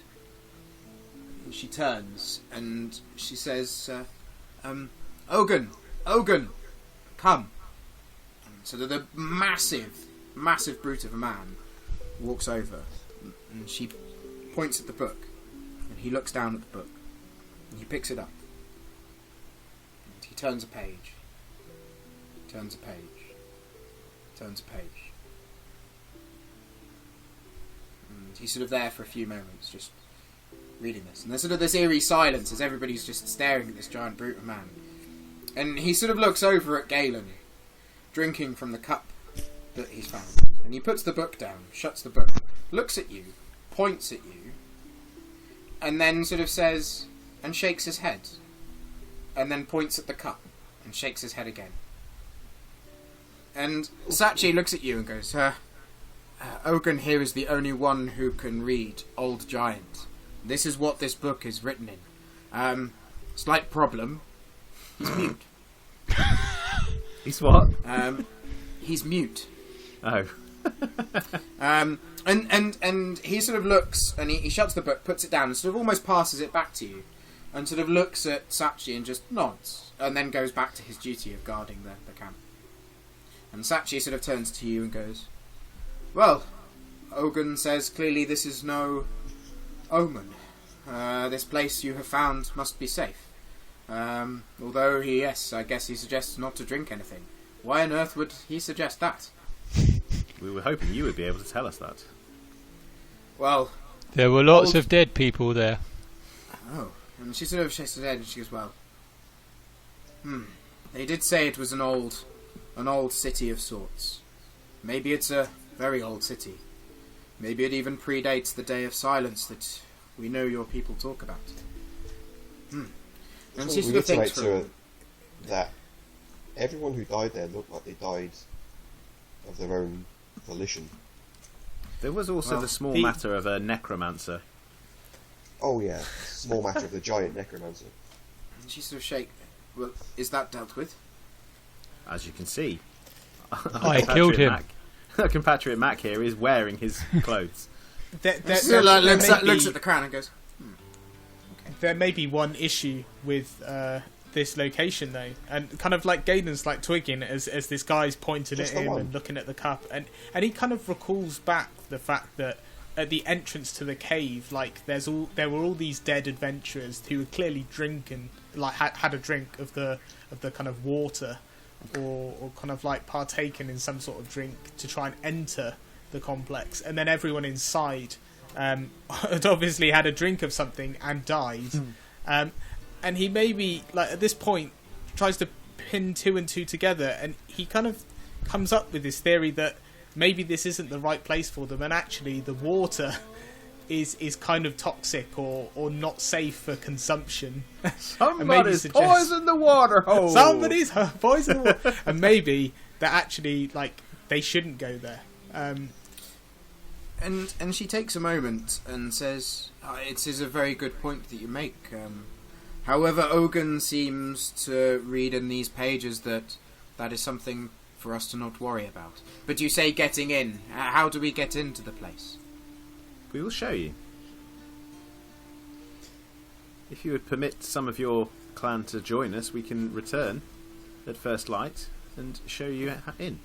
And she turns and she says, "Ogun, come." And so the massive brute of a man walks over, and she points at the book, and he looks down at the book, and he picks it up, and he turns a page, turns a page, turns a page, and he's sort of there for a few moments, just reading this, and there's sort of this eerie silence as everybody's just staring at this giant brute of man, and he sort of looks over at Galen, drinking from the cup that he's found, and he puts the book down, shuts the book, looks at you, points at you, and then sort of says, and shakes his head, and then points at the cup, and shakes his head again. And Sachi looks at you and goes, "Ogun here is the only one who can read Old Giant. This is what this book is written in. Slight problem. He's mute." He's what? He's mute. Oh. And he sort of looks, and he shuts the book, puts it down, and sort of almost passes it back to you, and sort of looks at Sachi and just nods, and then goes back to his duty of guarding the camp. And Sachi sort of turns to you and goes, "Well, Ogun says clearly this is no omen. This place you have found must be safe. Although I guess he suggests not to drink anything. Why on earth would he suggest that?" We were hoping you would be able to tell us that. Well... There were lots of dead people there. Oh. And she sort of shakes her head and she goes, well... They did say it was an old city of sorts. Maybe it's a very old city. Maybe it even predates the Day of Silence that we know your people talk about. And she sort of thinks for a moment. That everyone who died there looked like they died of their own volition. There was also the small matter of a necromancer. Oh yeah, small matter of the giant necromancer. And she sort of shakes. Well, is that dealt with? As you can see, I killed him. Compatriot Mac here is wearing his clothes. Looks at the crown and goes, okay. There may be one issue with this location though, and kind of like Galen's like twigging as this guy's pointing Just at him one. and looking at the cup, and he kind of recalls back the fact that at the entrance to the cave, like there were all these dead adventurers who were clearly drinking, like had a drink of the kind of water, or kind of like partaken in some sort of drink to try and enter the complex, and then everyone inside had obviously had a drink of something and died. And he maybe, like at this point, tries to pin two and two together, and he kind of comes up with this theory that maybe this isn't the right place for them, and actually the water is kind of toxic or not safe for consumption. Somebody's poisoned the water hole. Somebody's poisoned the water. And maybe that actually, like, they shouldn't go there. And she takes a moment and says, it is a very good point that you make. However, Ogun seems to read in these pages that is something for us to not worry about. But you say getting in. How do we get into the place? We will show you. If you would permit some of your clan to join us, we can return at first light and show you in.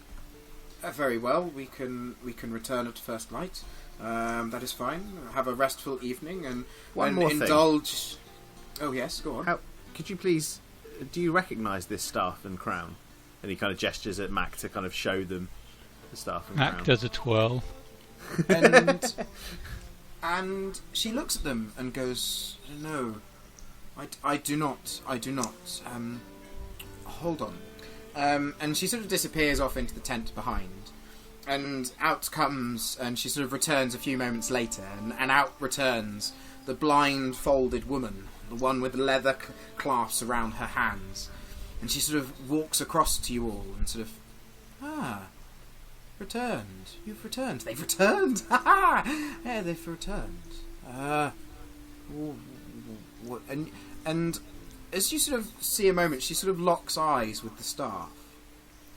Very well. We can return at first light. That is fine. Have a restful evening and One more indulge. thing. Oh yes, go on. Could you please? Do you recognise this staff and crown? And he kind of gestures at Mac to kind of show them the staff and crown. Mac does a twirl. And she looks at them and goes, "No, I do not. Hold on." And she sort of disappears off into the tent behind. And out comes, and she sort of returns a few moments later, and out returns the blindfolded woman, the one with the leather clasps around her hands. And she sort of walks across to you all and sort of, returned. You've returned. They've returned. Ha ha! Yeah, they've returned. What? And as you sort of see a moment, she sort of locks eyes with the staff,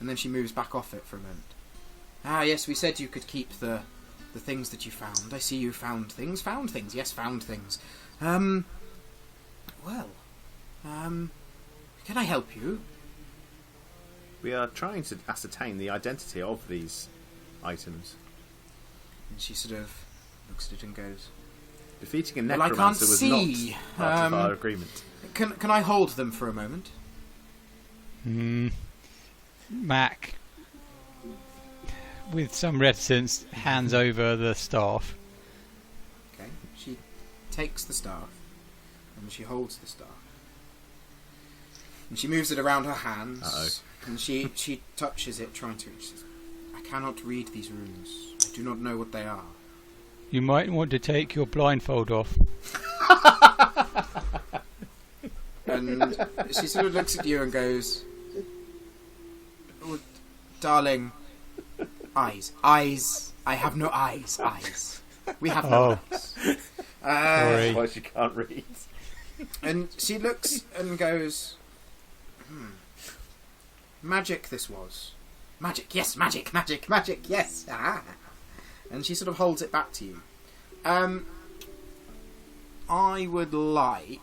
and then she moves back off it for a moment. Yes, we said you could keep the things that you found. I see you found things. Found things. Yes, found things. Can I help you? We are trying to ascertain the identity of these items. And she sort of looks at it and goes, Defeating a Well, I necromancer can't was see. not part of our agreement. Can I hold them for a moment? Mac, with some reticence, hands over the staff. Okay. She takes the staff and she holds the staff. And she moves it around her hands. Uh-oh. And she touches it, trying to reach. I cannot read these runes. I do not know what they are. You might want to take your blindfold off. And she sort of looks at you and goes, "Oh, darling, eyes. I have no eyes. Eyes. We have no eyes." Sorry. That's why she can't read. And she looks and goes, magic this was. Magic, yes, magic, yes. Ah. And she sort of holds it back to you. I would like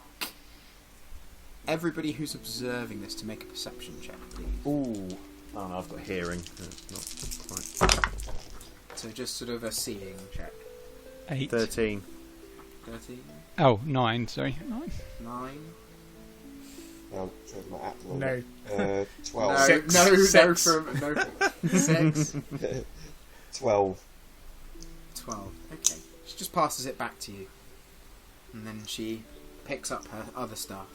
everybody who's observing this to make a perception check, please. Ooh. Oh, no, I've got hearing. It's not quite. So just sort of a seeing check. 8. 13. 13, Oh, 9, sorry. 9. 9. Shows my app a little No. bit. 12. No, Six. no, Six. no. 6. 12. 12. Okay. She just passes it back to you. And then she picks up her other stuff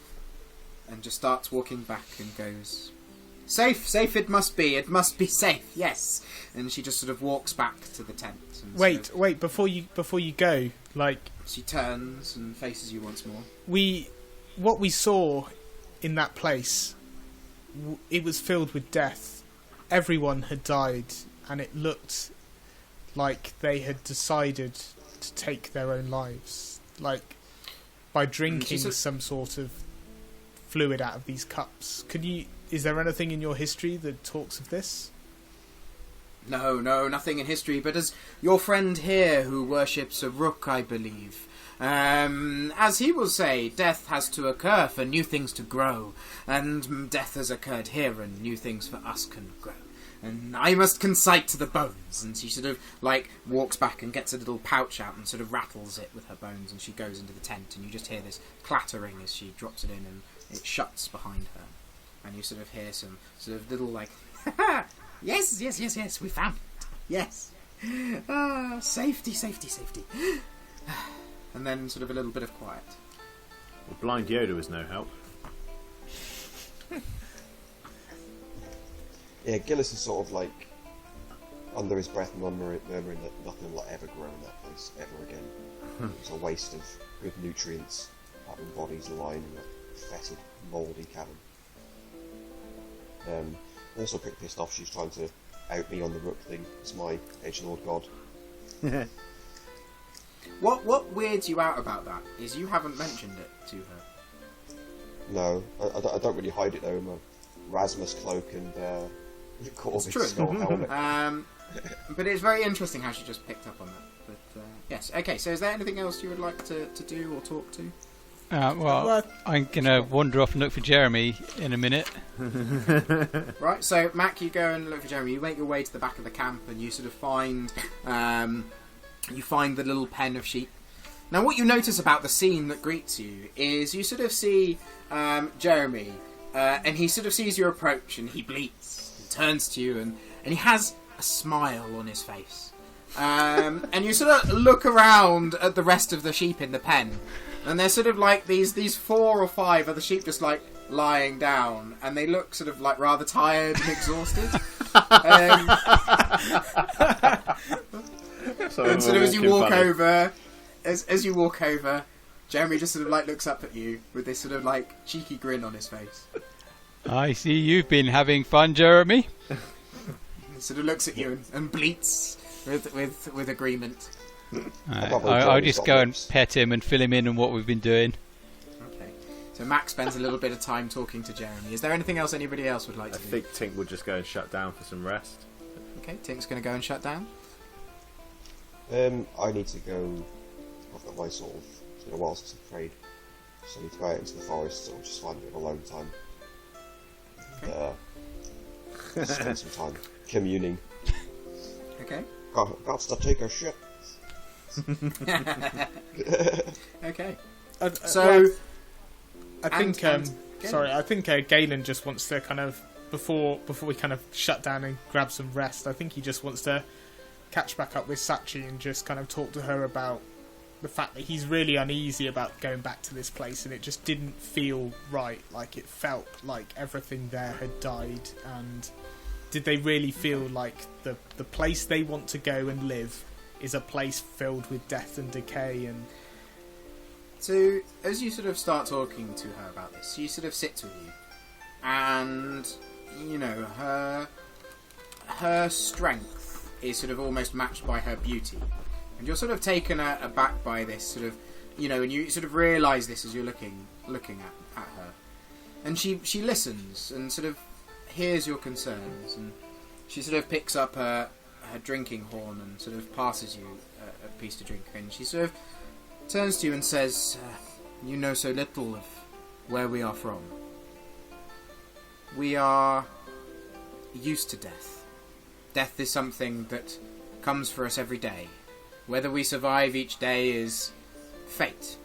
and just starts walking back and goes, safe, it must be safe, yes. And she just sort of walks back to the tent. And Wait, before you go, like, she turns and faces you once more. what we saw in that place, it was filled with death. Everyone had died, and it looked like they had decided to take their own lives, like by drinking some sort of fluid out of these cups. Is there anything in your history that talks of this? No, nothing in history, but as your friend here who worships a rook, I believe, as he will say, death has to occur for new things to grow, and death has occurred here and new things for us can grow. And I must concite to the bones. And she sort of, like, walks back and gets a little pouch out and sort of rattles it with her bones, and she goes into the tent, and you just hear this clattering as she drops it in, and it shuts behind her. And you sort of hear some sort of little, like, yes, we found it. Yes. Safety. And then sort of a little bit of quiet. Well, Blind Yoda was no help. Yeah, Gillis is sort of like under his breath murmuring that nothing will ever grow in that place ever again. It's a waste of good nutrients, having bodies lying in a fetid, mouldy cabin. Also a bit pissed off she's trying to out me on the rook thing. It's my edgelord god. What weirds you out about that is you haven't mentioned it to her. No, I don't really hide it though. My Rasmus cloak and Corvus skull helmet. But it's very interesting how she just picked up on that. But yes, okay. So is there anything else you would like to do or talk to? Well, I'm gonna wander off and look for Jeremy in a minute. Right. So Mac, you go and look for Jeremy. You make your way to the back of the camp and you sort of find the little pen of sheep. Now, what you notice about the scene that greets you is you sort of see Jeremy, and he sort of sees your approach and he bleats. Turns to you and he has a smile on his face, and you sort of look around at the rest of the sheep in the pen, and there's sort of like these 4 or 5 of the sheep just like lying down, and they look sort of like rather tired and exhausted. And sort of as you walk over, as you walk over, Jeremy just sort of like looks up at you with this sort of like cheeky grin on his face. I see you've been having fun, Jeremy. He sort of looks at you and bleats with agreement. I'll just go and pet him and fill him in on what we've been doing. Okay. So Max spends a little bit of time talking to Jeremy. Is there anything else anybody else would like to do? I think Tink would just go and shut down for some rest. Okay, Tink's going to go and shut down. I need to go. I've got my sort of. It's been a while since I've prayed. So I need to go out into the forest or just find a bit of alone time. Spend some time communing. Okay. Got to take a shit. Okay. So I think. Sorry, I think Galen just wants to kind of before we kind of shut down and grab some rest. I think he just wants to catch back up with Sachi and just kind of talk to her about the fact that he's really uneasy about going back to this place, and it just didn't feel right. Like it felt like everything there had died, and did they really feel like the place they want to go and live is a place filled with death and decay? And so as you sort of start talking to her about this, she sort of sits with you, and you know her strength is sort of almost matched by her beauty. And you're sort of taken aback by this sort of, you know, and you sort of realise this as you're looking at her. And she listens and sort of hears your concerns, and she sort of picks up her drinking horn and sort of passes you a piece to drink, and she sort of turns to you and says, you know so little of where we are from. We are used to death. Death is something that comes for us every day. Whether we survive each day is fate.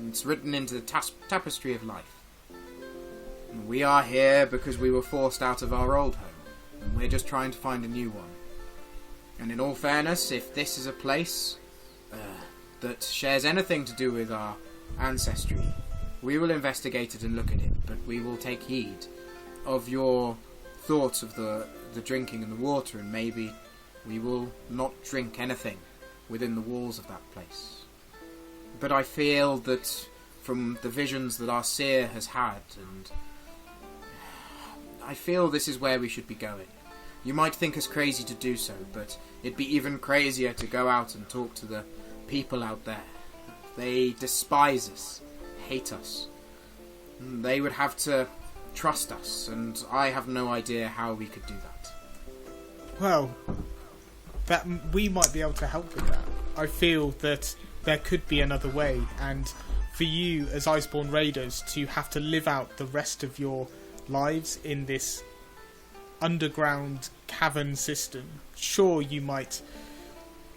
It's written into the tapestry of life. And we are here because we were forced out of our old home, and we're just trying to find a new one. And in all fairness, if this is a place that shares anything to do with our ancestry, we will investigate it and look at it, but we will take heed of your thoughts of the drinking and the water, and maybe we will not drink anything within the walls of that place. But I feel that from the visions that our seer has had, and I feel this is where we should be going. You might think us crazy to do so, but it'd be even crazier to go out and talk to the people out there. They despise us, hate us. They would have to trust us, and I have no idea how we could do that. Well, that we might be able to help with that. I feel that there could be another way, and for you as Iceborn Raiders to have to live out the rest of your lives in this underground cavern system, sure, you might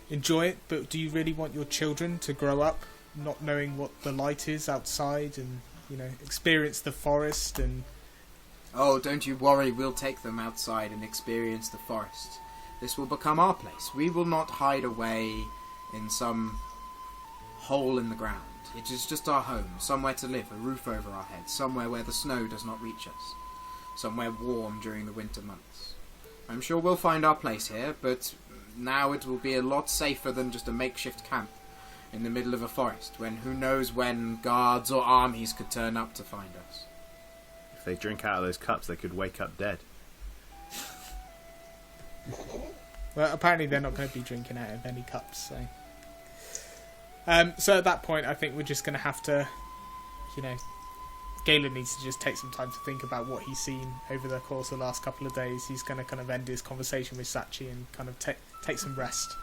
enjoy it, but do you really want your children to grow up not knowing what the light is outside, and experience the forest? And oh, don't you worry, we'll take them outside and experience the forest. This will become our place. We will not hide away in some hole in the ground. It is just our home, somewhere to live, a roof over our heads, somewhere where the snow does not reach us, somewhere warm during the winter months. I'm sure we'll find our place here, but now it will be a lot safer than just a makeshift camp in the middle of a forest, when who knows when guards or armies could turn up to find us. If they drink out of those cups, they could wake up dead. Well, apparently they're not going to be drinking out of any cups, so... So at that point, I think we're just going to have to, Galen needs to just take some time to think about what he's seen over the course of the last couple of days. He's going to kind of end his conversation with Sachi and kind of take some rest.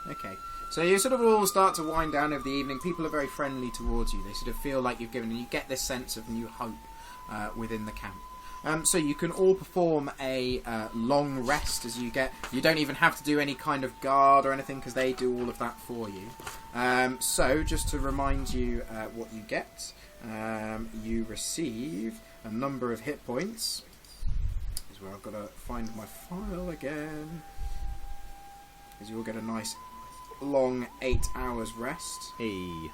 Okay. So you sort of all start to wind down over the evening. People are very friendly towards you. They sort of feel like you've given, and you get this sense of new hope within the camp. So you can all perform a long rest as you get. You don't even have to do any kind of guard or anything, because they do all of that for you. So just to remind you what you get, you receive a number of hit points. This is where I've got to find my file again. Because you will get a nice long 8 hours rest. Hey.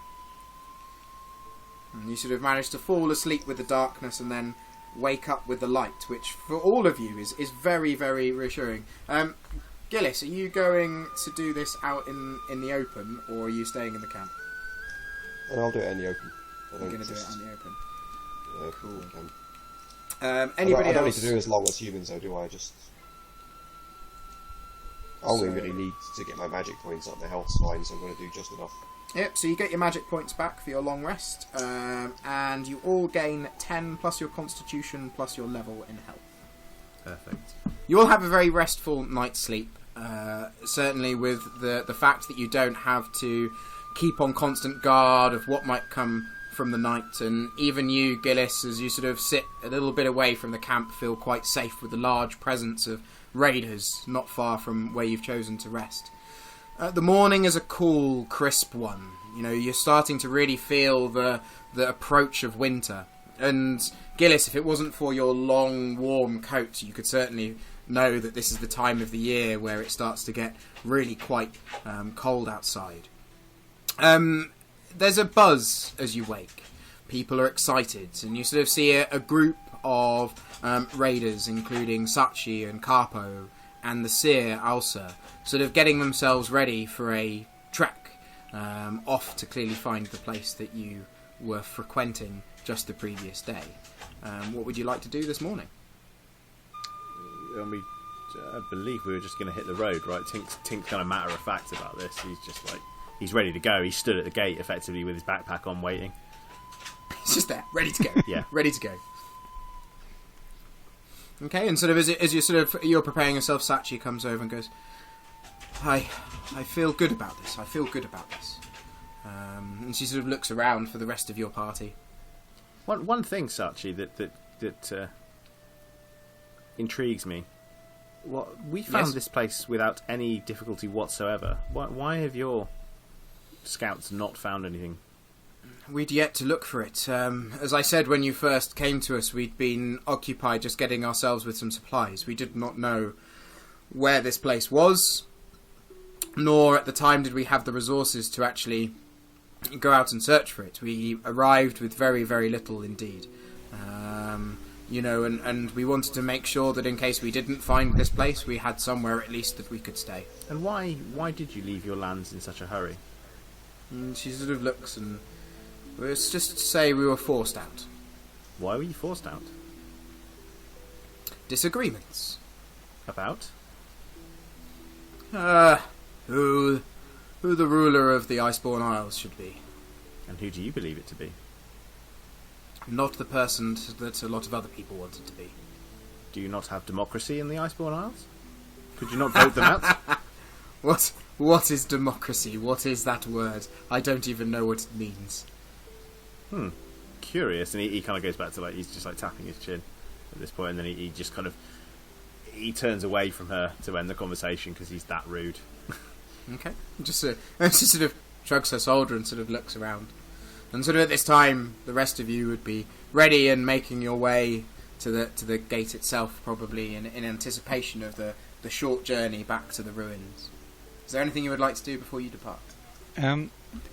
And you sort of manage to fall asleep with the darkness and then wake up with the light, which for all of you is very, very reassuring. Gillis, are you going to do this out in the open, or are you staying in the camp? And I'll do it in the open. You're going to do it in the open. Yeah, Cool. I Anybody don't need else? to do as long as humans, though, do I? I only really need to get my magic points up. My health's fine, so I'm going to do just enough. Yep, so you get your magic points back for your long rest, and you all gain 10 plus your constitution plus your level in health. Perfect. You all have a very restful night's sleep, certainly with the fact that you don't have to keep on constant guard of what might come from the night, and even you, Gillis, as you sort of sit a little bit away from the camp, feel quite safe with the large presence of raiders not far from where you've chosen to rest. The morning is a cool, crisp one. You're starting to really feel the approach of winter. And Gillis, if it wasn't for your long, warm coat, you could certainly know that this is the time of the year where it starts to get really quite cold outside. There's a buzz as you wake. People are excited, and you sort of see a group of raiders, including Sachi and Carpo and the seer Alsa, sort of getting themselves ready for a trek off to clearly find the place that you were frequenting just the previous day. What would you like to do this morning? I believe we were just going to hit the road, right? Tink's kind of matter of fact about this. He's just like, he's ready to go. He stood at the gate effectively with his backpack on, waiting. He's just there, ready to go. Yeah, ready to go. Okay, and sort of as you're preparing yourself, Sachi comes over and goes, I feel good about this. I feel good about this. And she sort of looks around for the rest of your party. One thing, Sachi, that intrigues me. We found this place without any difficulty whatsoever. Why have your scouts not found anything? We'd yet to look for it. As I said when you first came to us, we'd been occupied just getting ourselves with some supplies. We did not know where this place was, nor at the time did we have the resources to actually go out and search for it. We arrived with very, very little indeed. And we wanted to make sure that in case we didn't find this place, we had somewhere at least that we could stay. And why did you leave your lands in such a hurry? And she sort of looks and... It's just to say we were forced out. Why were you forced out? Disagreements. About? Who the ruler of the Iceborn Isles should be. And who do you believe it to be? Not the person that a lot of other people wanted to be. Do you not have democracy in the Iceborn Isles? Could you not vote them out? What is democracy? What is that word? I don't even know what it means. Curious. And he kind of goes back to he's just tapping his chin at this point, and then he just kind of turns away from her to end the conversation because he's that rude. Okay. Just she sort of shrugs her shoulder and sort of looks around. And sort of at this time, the rest of you would be ready and making your way to the gate itself, probably in anticipation of the short journey back to the ruins. Is there anything you would like to do before you depart?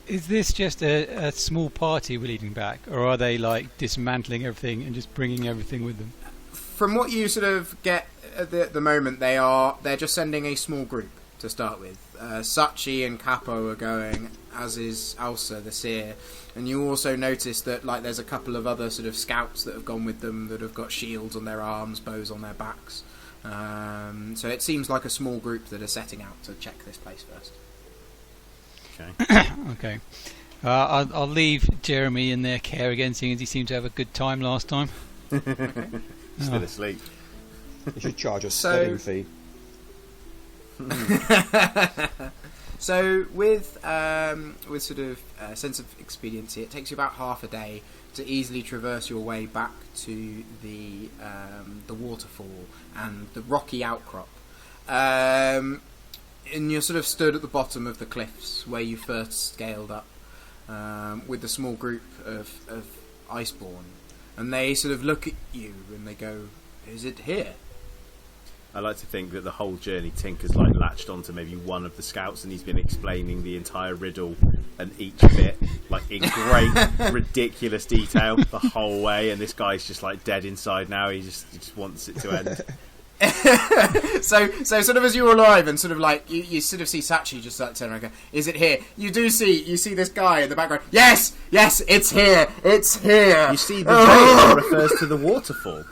Is this just a small party we're leading back, or are they dismantling everything and just bringing everything with them? From what you sort of get at the moment, they're just sending a small group to start with. Sachi and Capo are going, as is Elsa the Seer, and you also notice that there's a couple of other sort of scouts that have gone with them that have got shields on their arms, bows on their backs. So it seems like a small group that are setting out to check this place first. Okay. Okay. I'll leave Jeremy in their care again, seeing as he seemed to have a good time last time. Still asleep. You should charge a studying fee. So with sort of a sense of expediency, it takes you about half a day to easily traverse your way back to the waterfall and the rocky outcrop. And you're sort of stood at the bottom of the cliffs where you first scaled up with the small group of Iceborn, and they sort of look at you and they go, "Is it here?" I like to think that the whole journey Tink has latched onto maybe one of the scouts, and he's been explaining the entire riddle and each bit in great ridiculous detail the whole way, and this guy's just dead inside now. He just wants it to end. so sort of as you arrive and sort of you sort of see Sachi just turn around and go, "Is it here?" You see this guy in the background. Yes, it's here. It's here. You see the veil refers to the waterfall.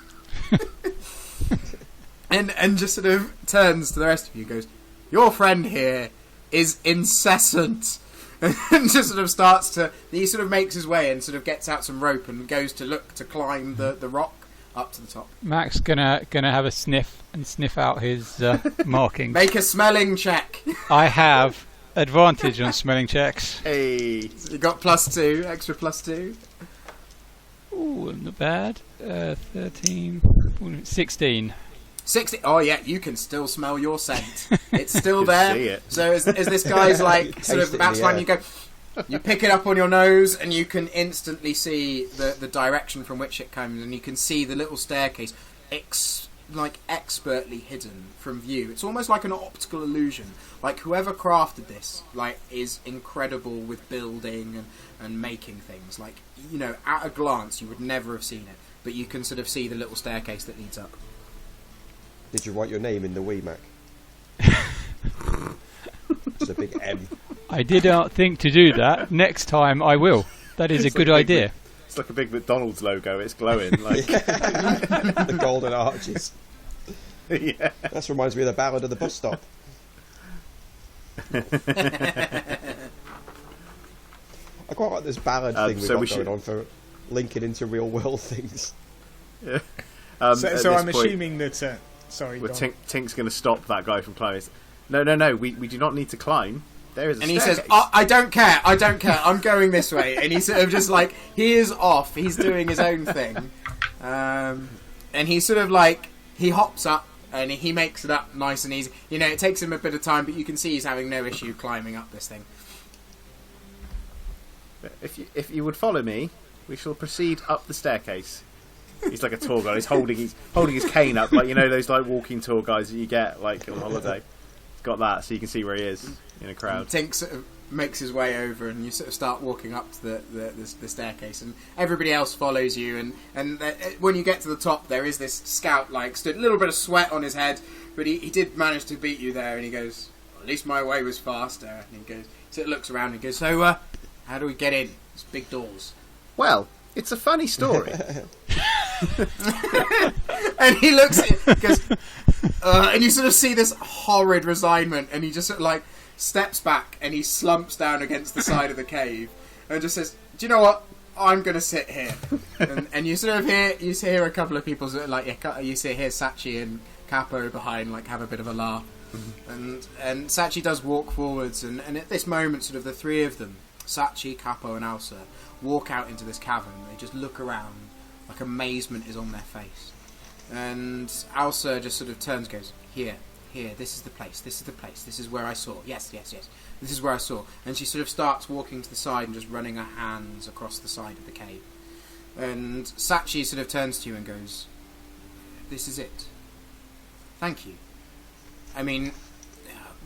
And just sort of turns to the rest of you and goes, "Your friend here is incessant." And just sort of starts to... He sort of makes his way and sort of gets out some rope and goes to look to climb the rock up to the top. Mac's gonna have a sniff and sniff out his markings. Make a smelling check. I have advantage on smelling checks. Hey. You got +2, extra +2. Ooh, not bad. 13, 16. 60. Oh yeah, you can still smell your scent. It's still there. See it. So as this guy's sort of about to climb, you go, you pick it up on your nose, and you can instantly see the direction from which it comes, and you can see the little staircase, expertly hidden from view. It's almost like an optical illusion. Whoever crafted this, is incredible with building and making things. At a glance, you would never have seen it, but you can sort of see the little staircase that leads up. Did you write your name in the Wii, Mac? It's a big M. I did not think to do that. Next time I will. That is a good idea. It's like a big McDonald's logo. It's glowing. The golden arches. Yeah. That reminds me of the Ballad of the Bus Stop. I quite like this ballad thing we've got going on for linking into real world things. Yeah. So I'm assuming that. Sorry, Tink's going to stop that guy from climbing. No. We do not need to climb. There is a and staircase. he says, I don't care. I'm going this way. And he's sort of just like, he is off. He's doing his own thing. And he's sort of like, he hops up and he makes it up nice and easy. You know, it takes him a bit of time, but you can see he's having no issue climbing up this thing. If you would follow me, we shall proceed up the staircase. He's like a tour guide. He's holding his cane up, like, you know, those like walking tour guides that you get like on holiday. He's got that, so you can see where he is in a crowd. Tink sort of makes his way over, and you sort of start walking up to the staircase, and everybody else follows you. And when you get to the top, there is this scout, like, stood a little bit of sweat on his head, but he did manage to beat you there. And he goes, well, "At least my way was faster." And he goes, sort of looks around and goes, "So, how do we get in? It's big doors." Well, it's a funny story. And he looks at it, goes, and you sort of see this horrid resignment, and he just sort of like steps back and he slumps down against the side of the cave and just says, "Do you know what? I'm going to sit here." And you sort of hear a couple of people sort of like, you see here Sachi and Capo behind, like, have a bit of a laugh. And Sachi does walk forwards, and at this moment, sort of the three of them, Sachi, Capo and Alsa, walk out into this cavern. They just look around, like amazement is on their face. And Alsa just sort of turns and goes, Here, this is the place, this is where I saw. Yes, this is where I saw." And she sort of starts walking to the side and just running her hands across the side of the cave. And Sachi sort of turns to you and goes, "This is it. Thank you. I mean,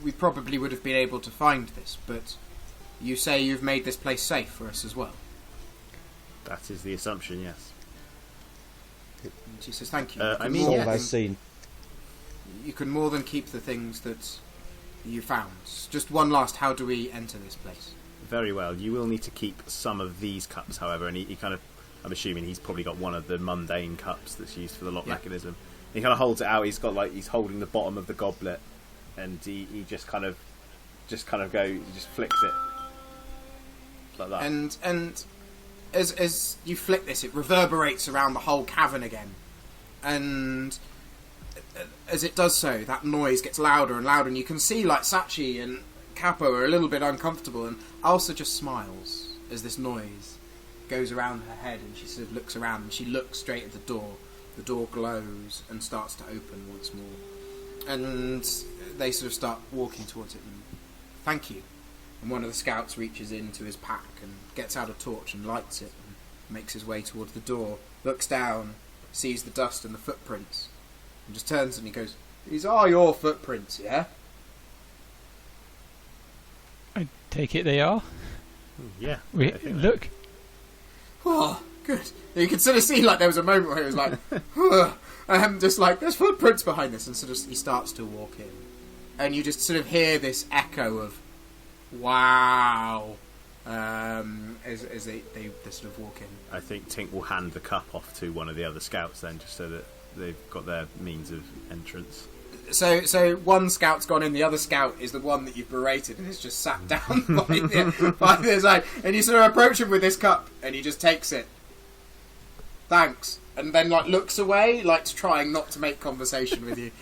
we probably would have been able to find this, but you say you've made this place safe for us as well." That is the assumption, yes. And she says, "Thank you. I mean, all yeah. I've seen. You can more than keep the things that you found. Just one last, how do we enter this place?" Very well. You will need to keep some of these cups, however, and he kind of, I'm assuming he's probably got one of the mundane cups that's used for the lock mechanism. He kind of holds it out. He's got like, he's holding the bottom of the goblet, and he just kind of flicks it like that. And as you flick this, it reverberates around the whole cavern again. And as it does so, that noise gets louder and louder, and you can see like Sachi and Capo are a little bit uncomfortable, and Alsa just smiles as this noise goes around her head, and she sort of looks around, and she looks straight at the door. The door glows and starts to open once more, and they sort of start walking towards it. And "Thank you." And one of the scouts reaches into his pack and gets out a torch and lights it and makes his way towards the door, looks down, sees the dust and the footprints, and just turns and he goes, "These are your footprints, yeah?" I take it they are. Yeah. Look. Oh, good. You can sort of see, like, there was a moment where he was like, just like, "There's footprints behind this," and sort of he starts to walk in. And you just sort of hear this echo of, "Wow," as they sort of walk in. I think Tink will hand the cup off to one of the other scouts then, just so that they've got their means of entrance. So one scout's gone in, the other scout is the one that you've berated and is just sat down by the side. And you sort of approach him with this cup, and he just takes it. "Thanks." And then, like, looks away, like, trying not to make conversation with you.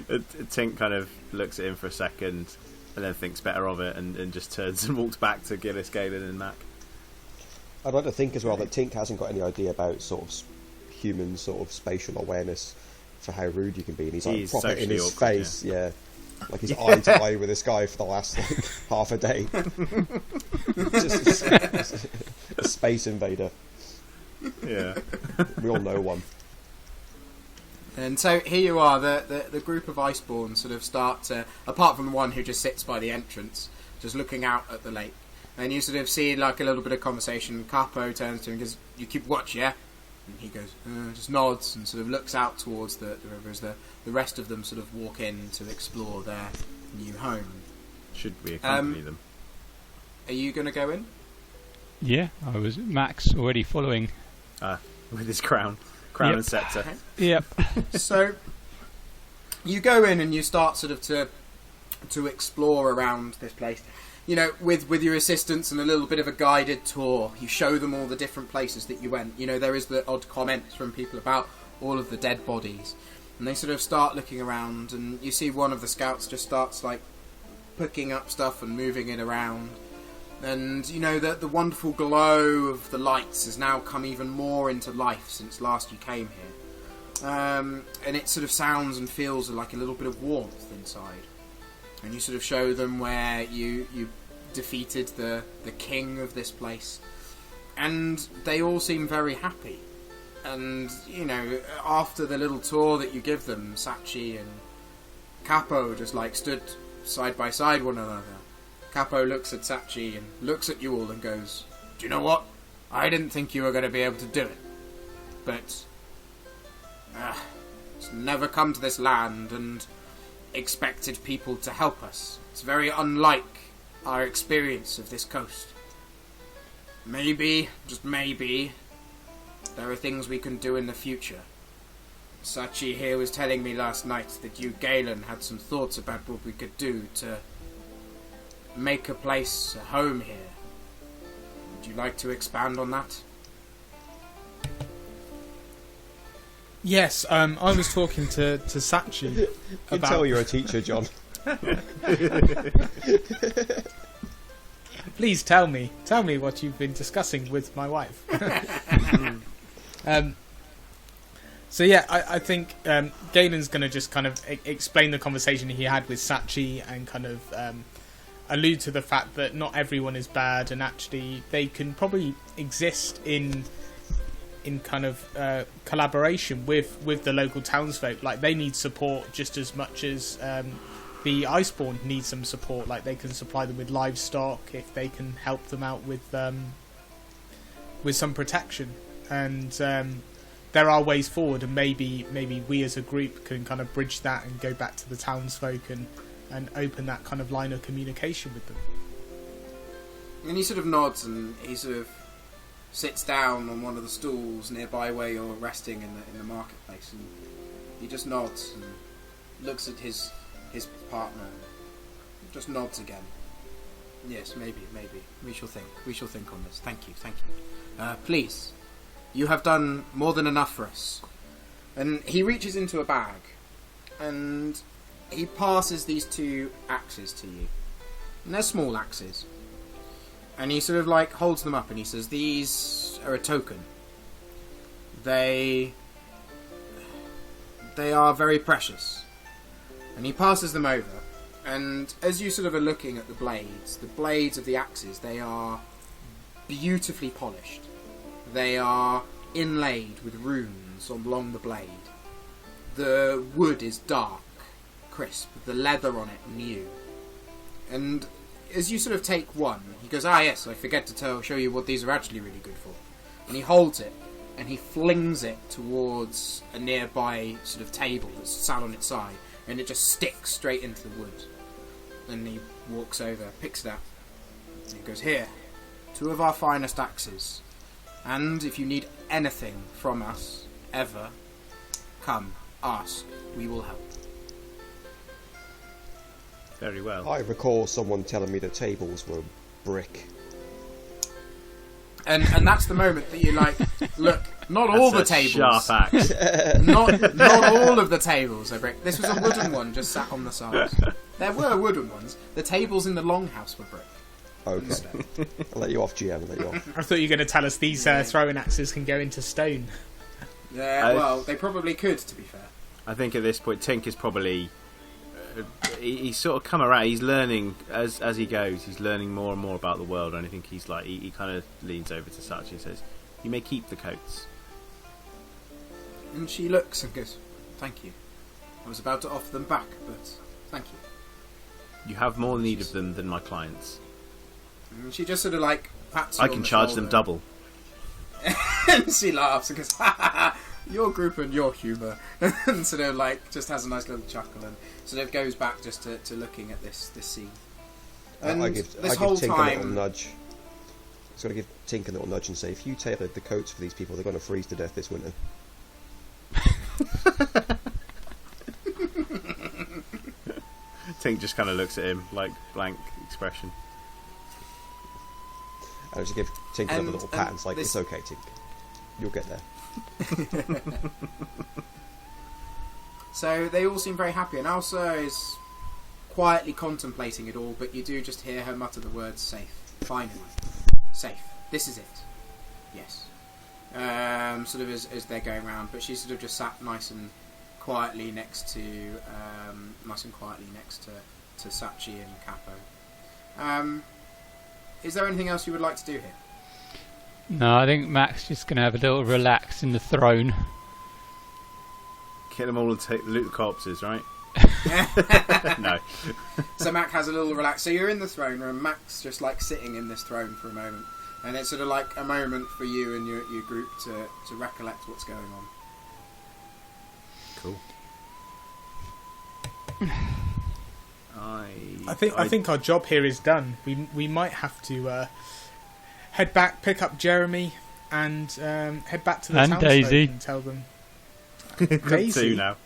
Tink kind of looks at him for a second, and then thinks better of it, and just turns and walks back to Gillis, Galen and Mac. I'd like to think as well that Tink hasn't got any idea about sort of human sort of spatial awareness for how rude you can be, and he's like proper in his awkward, face, yeah. Like he's eye to eye with this guy for the last like half a day. Just a space invader. Yeah. We all know one. And so here you are, the group of Iceborn sort of start to, apart from the one who just sits by the entrance, just looking out at the lake. And you sort of see like a little bit of conversation. Capo turns to him and goes, "You keep watch, yeah?" And he goes, just nods and sort of looks out towards the river as the rest of them sort of walk in to explore their new home. Should we accompany them? Are you going to go in? Yeah, I was Max already following. With his crown and scepter. Yep. So you go in and you start sort of to explore around this place. You know, with your assistants and a little bit of a guided tour, you show them all the different places that you went. You know, there is the odd comments from people about all of the dead bodies. And they sort of start looking around, and you see one of the scouts just starts like picking up stuff and moving it around. And you know that the wonderful glow of the lights has now come even more into life since last you came here. And it sort of sounds and feels like a little bit of warmth inside. And you sort of show them where you defeated the king of this place. And they all seem very happy. And, you know, after the little tour that you give them, Sachi and Capo just like stood side by side one another. Capo looks at Sachi and looks at you all and goes, "Do you know what? I didn't think you were going to be able to do it. But it's never come to this land and expected people to help us. It's very unlike our experience of this coast. Maybe, just maybe, there are things we can do in the future. Sachi here was telling me last night that you, Galen, had some thoughts about what we could do to make a place, a home here. Would you like to expand on that?" Yes, I was talking to Sachi You can about... tell you're a teacher, John. Please tell me what you've been discussing with my wife. So yeah, I think Galen's going to just kind of explain the conversation he had with Sachi and kind of allude to the fact that not everyone is bad, and actually they can probably exist in kind of collaboration with the local townsfolk. Like, they need support just as much as the Iceborn need some support. Like, they can supply them with livestock if they can help them out with some protection. And there are ways forward, and maybe we as a group can kind of bridge that and go back to the townsfolk and open that kind of line of communication with them. And he sort of nods, and he sort of sits down on one of the stools nearby where you're resting in the marketplace, and he just nods and looks at his partner and just nods again. "Yes, maybe. We shall think on this. Thank you. Please, you have done more than enough for us." And he reaches into a bag, and he passes these 2 axes to you. And they're small axes. And he sort of like holds them up and he says, "These are a token. They are very precious." And he passes them over. And as you sort of are looking at the blades of the axes, they are beautifully polished. They are inlaid with runes along the blade. The wood is dark, crisp, the leather on it new. And as you sort of take one, he goes, "Ah yes, I forget to show you what these are actually really good for." And he holds it, and he flings it towards a nearby sort of table that's sat on its side, and it just sticks straight into the wood. And he walks over, picks it up, and he goes, "Here, 2 of our finest axes. And if you need anything from us, ever, come, ask, we will help." Very well. I recall someone telling me the tables were brick. And that's the moment that you're like, look, not all the That's a tables. sharp axe. Not all of the tables are brick. This was a wooden one just sat on the side. There were wooden ones. The tables in the longhouse were brick. Okay. instead. I'll let you off, GM. I'll let you off. I thought you were going to tell us these throwing axes can go into stone. Yeah, well, they probably could, to be fair. I think at this point, Tink is probably... he's sort of come around. He's learning as he goes. He's learning more and more about the world, and I think he's like he kind of leans over to Sachi and says, "You may keep the coats." And she looks and goes, "Thank you. I was about to offer them back, but thank you." You have more need of them than my clients. And she just sort of like pats you I on can the charge shoulder. them double. And she laughs and goes, "Ha ha ha! Your group and your humour," and sort of like just has a nice little chuckle and sort of goes back just to looking at this scene. And I give this whole Tink a little time, nudge. I was going to give Tink a little nudge and say, if you tailor the coats for these people, they're going to freeze to death this winter. Tink just kind of looks at him like blank expression. I just give Tink And- another little pat and it's like, this- it's okay, Tink. You'll get there. So they all seem very happy, and Elsa is quietly contemplating it all, but you do just hear her mutter the words safe. Finally. Safe. This is it. Yes. Sort of as they're going around, but she's sort of just sat nice and quietly next to Sachi and Capo. Is there anything else you would like to do here? No, I think Mac's just going to have a little relax in the throne. Kill them all and loot the corpses, right? No. So Mac has a little relax. So you're in the throne room. Mac's just like sitting in this throne for a moment, and it's sort of like a moment for you and your group to recollect what's going on. Cool. I think our job here is done. We might have to head back, pick up Jeremy, and head back to the and townsfolk Daisy and tell them. Daisy 2 now.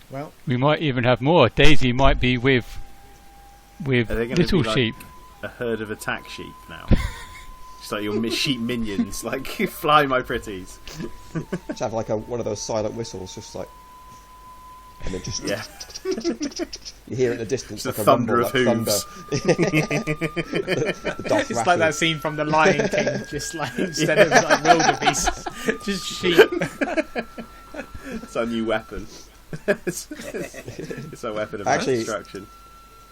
Well, we might even have more. Daisy might be with Are they gonna little be like sheep. a herd of attack sheep now. Just like your sheep minions, like fly my pretties. Just have like one of those silent whistles, just like, and then just you hear it in the distance, Just like the a thunder rumble, of like hooves. the dog it's rattling. like that scene from The Lion King, just like instead of like wildebeest, just sheep. It's our new weapon. It's a weapon of mass Actually, destruction.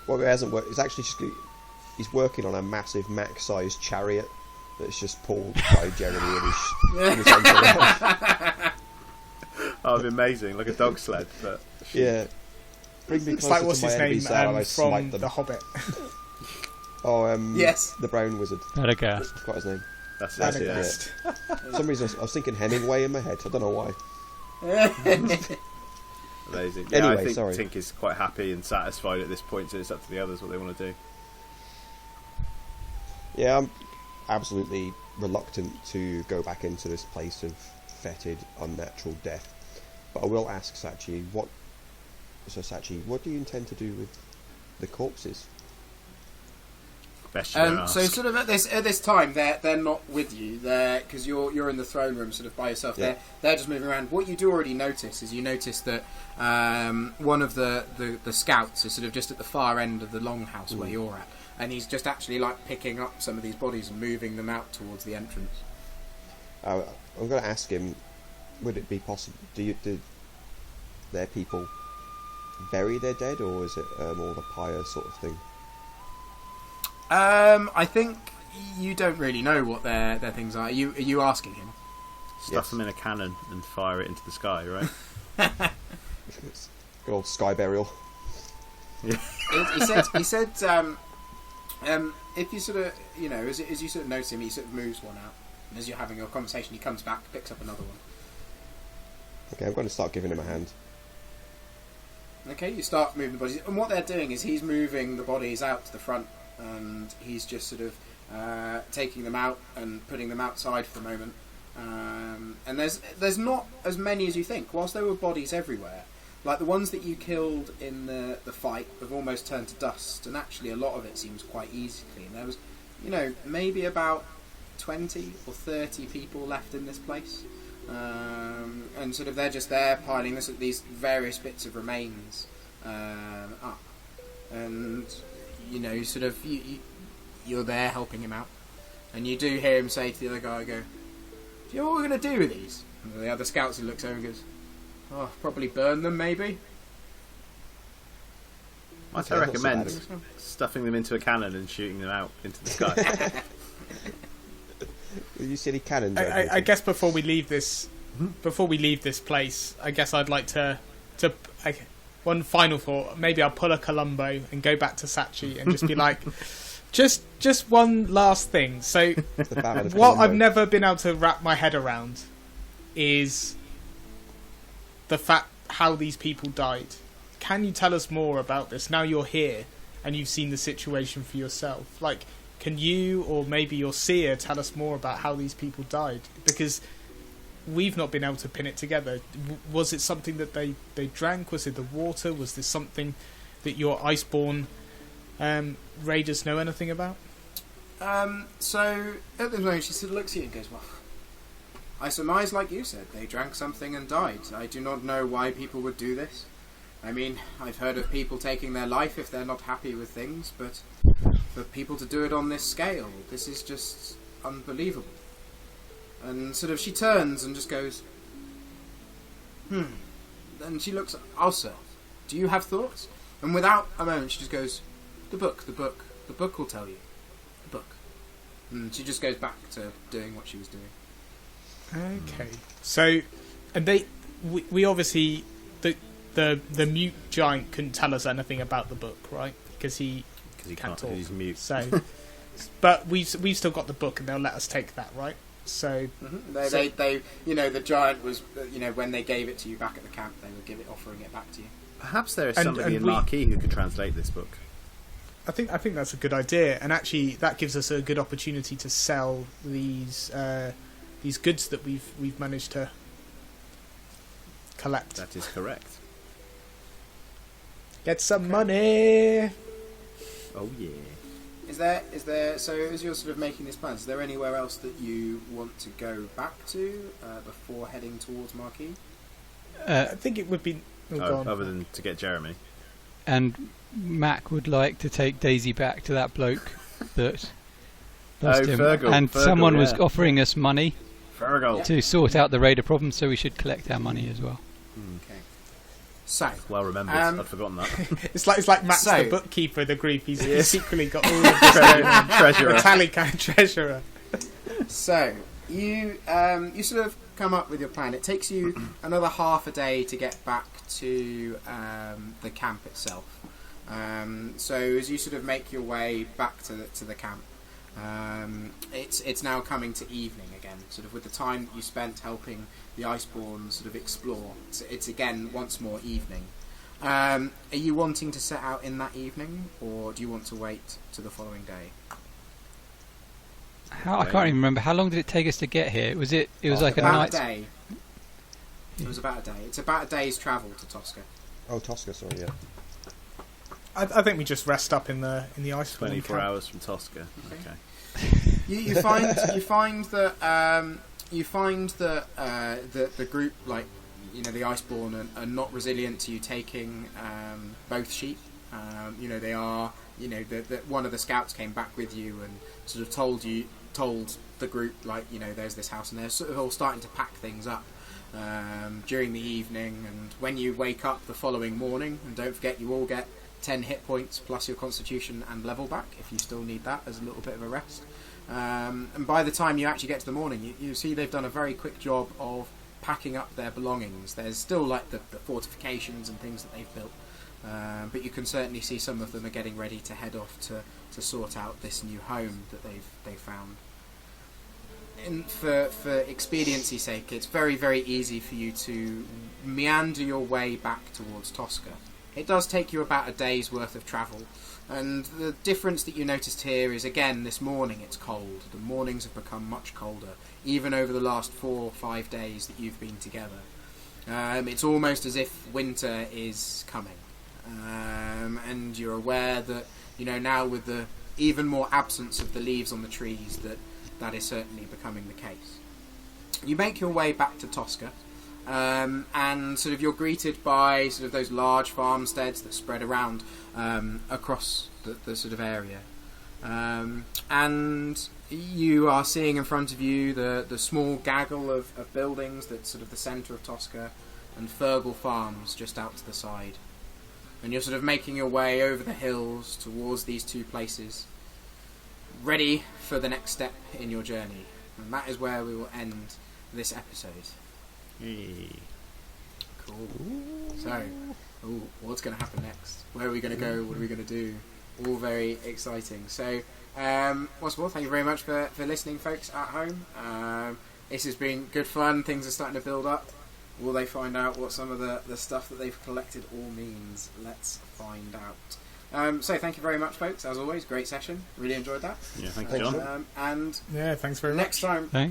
Well, it hasn't worked. It's actually just he's working on a massive Mac-sized chariot that's just pulled by Jeremy in his entourage. Oh, it'd be amazing, like a dog sled, but Yeah. Bring me It's closer like what's to my his enemy, name Sal, and I from smite them. The Hobbit. Yes. The brown wizard. Radagast. I forgot his name. that's it. Radagast. For some reason, I was thinking Hemingway in my head. I don't know why. Amazing. Yeah, Anyway, I think sorry. Tink is quite happy and satisfied at this point, so it's up to the others what they want to do. Yeah, I'm absolutely reluctant to go back into this place of fetid, unnatural death. But I will ask Sachi, what do you intend to do with the corpses? Best you don't ask. So sort of at this time, they're not with you there because you're in the throne room, sort of by yourself. Yeah. They're just moving around. What you do already notice is you notice that one of the scouts is sort of just at the far end of the longhouse where you're at, and he's just actually like picking up some of these bodies and moving them out towards the entrance. I'm going to ask him, would it be possible? Do their people bury their dead, or is it more of a pyre sort of thing? I think you don't really know what their things are. Are you asking him? Stuff Yes. them in a cannon and fire it into the sky, right? Good old sky burial. He said if you sort of, as you sort of notice him, he sort of moves one out. And as you're having your conversation, he comes back, picks up another one. Okay, I'm going to start giving him a hand. Okay, you start moving the bodies. And what they're doing is he's moving the bodies out to the front, and he's just sort of taking them out and putting them outside for a moment. And there's not as many as you think. Whilst there were bodies everywhere, like the ones that you killed in the fight have almost turned to dust, and actually a lot of it seems quite easy to clean. There was, maybe about 20 or 30 people left in this place. And sort of they're just there piling these various bits of remains up, and sort of you're there helping him out, and you do hear him say to the other guy, "Do you know what we're going to do with these?" And the other scouts looks over and goes, "Oh, probably burn them, maybe." Might Okay, I that's not recommend so stuffing them into a cannon and shooting them out into the sky? You silly cannons. I guess before we leave this place, I guess I'd like to one final thought. Maybe I'll pull a Columbo and go back to Sachi and just be like, just one last thing. So what I've never been able to wrap my head around is the fact how these people died. Can you tell us more about this now you're here and you've seen the situation for yourself? Like, can you or maybe your seer tell us more about how these people died? Because we've not been able to pin it together. Was it something that they drank? Was it the water? Was this something that your Iceborn raiders know anything about? So at the moment she sort of looks at you and goes, well, I surmise, like you said, they drank something and died. I do not know why people would do this. I mean, I've heard of people taking their life if they're not happy with things, but for people to do it on this scale, this is just unbelievable. And sort of she turns and just goes, Then she looks at Ulsa. Do you have thoughts? And without a moment she just goes, the book will tell you. The book. And she just goes back to doing what she was doing. Okay. So, and we obviously, the mute giant couldn't tell us anything about the book, right? Because he can't talk. He's mute. So, but we've still got the book, and they'll let us take that, right? So, they the giant was, when they gave it to you back at the camp, they were offering it back to you. Perhaps there is somebody in Marquis who could translate this book. I think that's a good idea, and actually that gives us a good opportunity to sell these goods that we've managed to collect. That is correct. Get some money. Oh yeah. Is there? So as you're sort of making this plan, is there anywhere else that you want to go back to before heading towards Marquis? I think it would be. Other than to get Jeremy. And Mac would like to take Daisy back to that bloke that lost him. Fergal, and Fergal, someone was offering us money Fergal. to sort out the raider problem, so we should collect our money as well. Okay. So Well remembered. I'd forgotten that. It's like Max the bookkeeper of the group. He's secretly got all of this Treasurer. metallic treasurer. So you sort of come up with your plan. It takes you another half a day to get back to the camp itself. So as you sort of make your way back to the camp, it's now coming to evening again. Sort of with the time that you spent helping the Iceborn sort of explore, it's again once more evening. Are you wanting to set out in that evening, or do you want to wait to the following day? I can't even remember. How long did it take us to get here? It was like a about night. a day. It was about a day. It's about a day's travel to Tosca. Oh, Tosca, sorry, yeah. I think we just rest up in the Iceborn 24 camp. hours from Tosca. Okay. You find that the group, like the Iceborn, are not resilient to you taking both sheep. They are. That one of the scouts came back with you and sort of told the group, there's this house, and they're sort of all starting to pack things up during the evening. And when you wake up the following morning, and don't forget, you all get 10 hit points plus your constitution and level back if you still need that as a little bit of a rest. And by the time you actually get to the morning, you see they've done a very quick job of packing up their belongings. There's still the fortifications and things that they've built, but you can certainly see some of them are getting ready to head off to sort out this new home that they've found. And for expediency's sake, it's very, very easy for you to meander your way back towards Tosca. It does take you about a day's worth of travel, and the difference that you noticed here is, again, this morning it's cold. The mornings have become much colder, even over the last 4 or 5 days that you've been together. It's almost as if winter is coming, and you're aware that now with the even more absence of the leaves on the trees, that is certainly becoming the case. You make your way back to Tosca. And sort of you're greeted by sort of those large farmsteads that spread around across the sort of area, and you are seeing in front of you the small gaggle of buildings that's sort of the centre of Tosca, and Fergal Farms just out to the side. And you're sort of making your way over the hills towards these two places, ready for the next step in your journey. And that is where we will end this episode. Hey. Cool. So, what's going to happen next? Where are we going to go? What are we going to do? All very exciting. So, once more, thank you very much for listening, folks at home. This has been good fun. Things are starting to build up. Will they find out what some of the stuff that they've collected all means? Let's find out. So, thank you very much, folks. As always, great session. Really enjoyed that. Yeah, thank you, John. And yeah, thanks very much.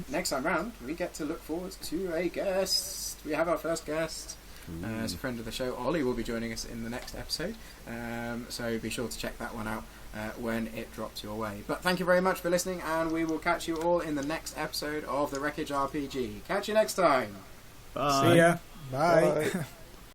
Next time round, we get to look forward to a guest. We have our first guest. As a friend of the show, Ollie will be joining us in the next episode. So be sure to check that one out. when it drops your way. But thank you very much for listening, and we will catch you all in the next episode of the Wreckage RPG. Catch you next time. Bye. See ya. Bye. Bye.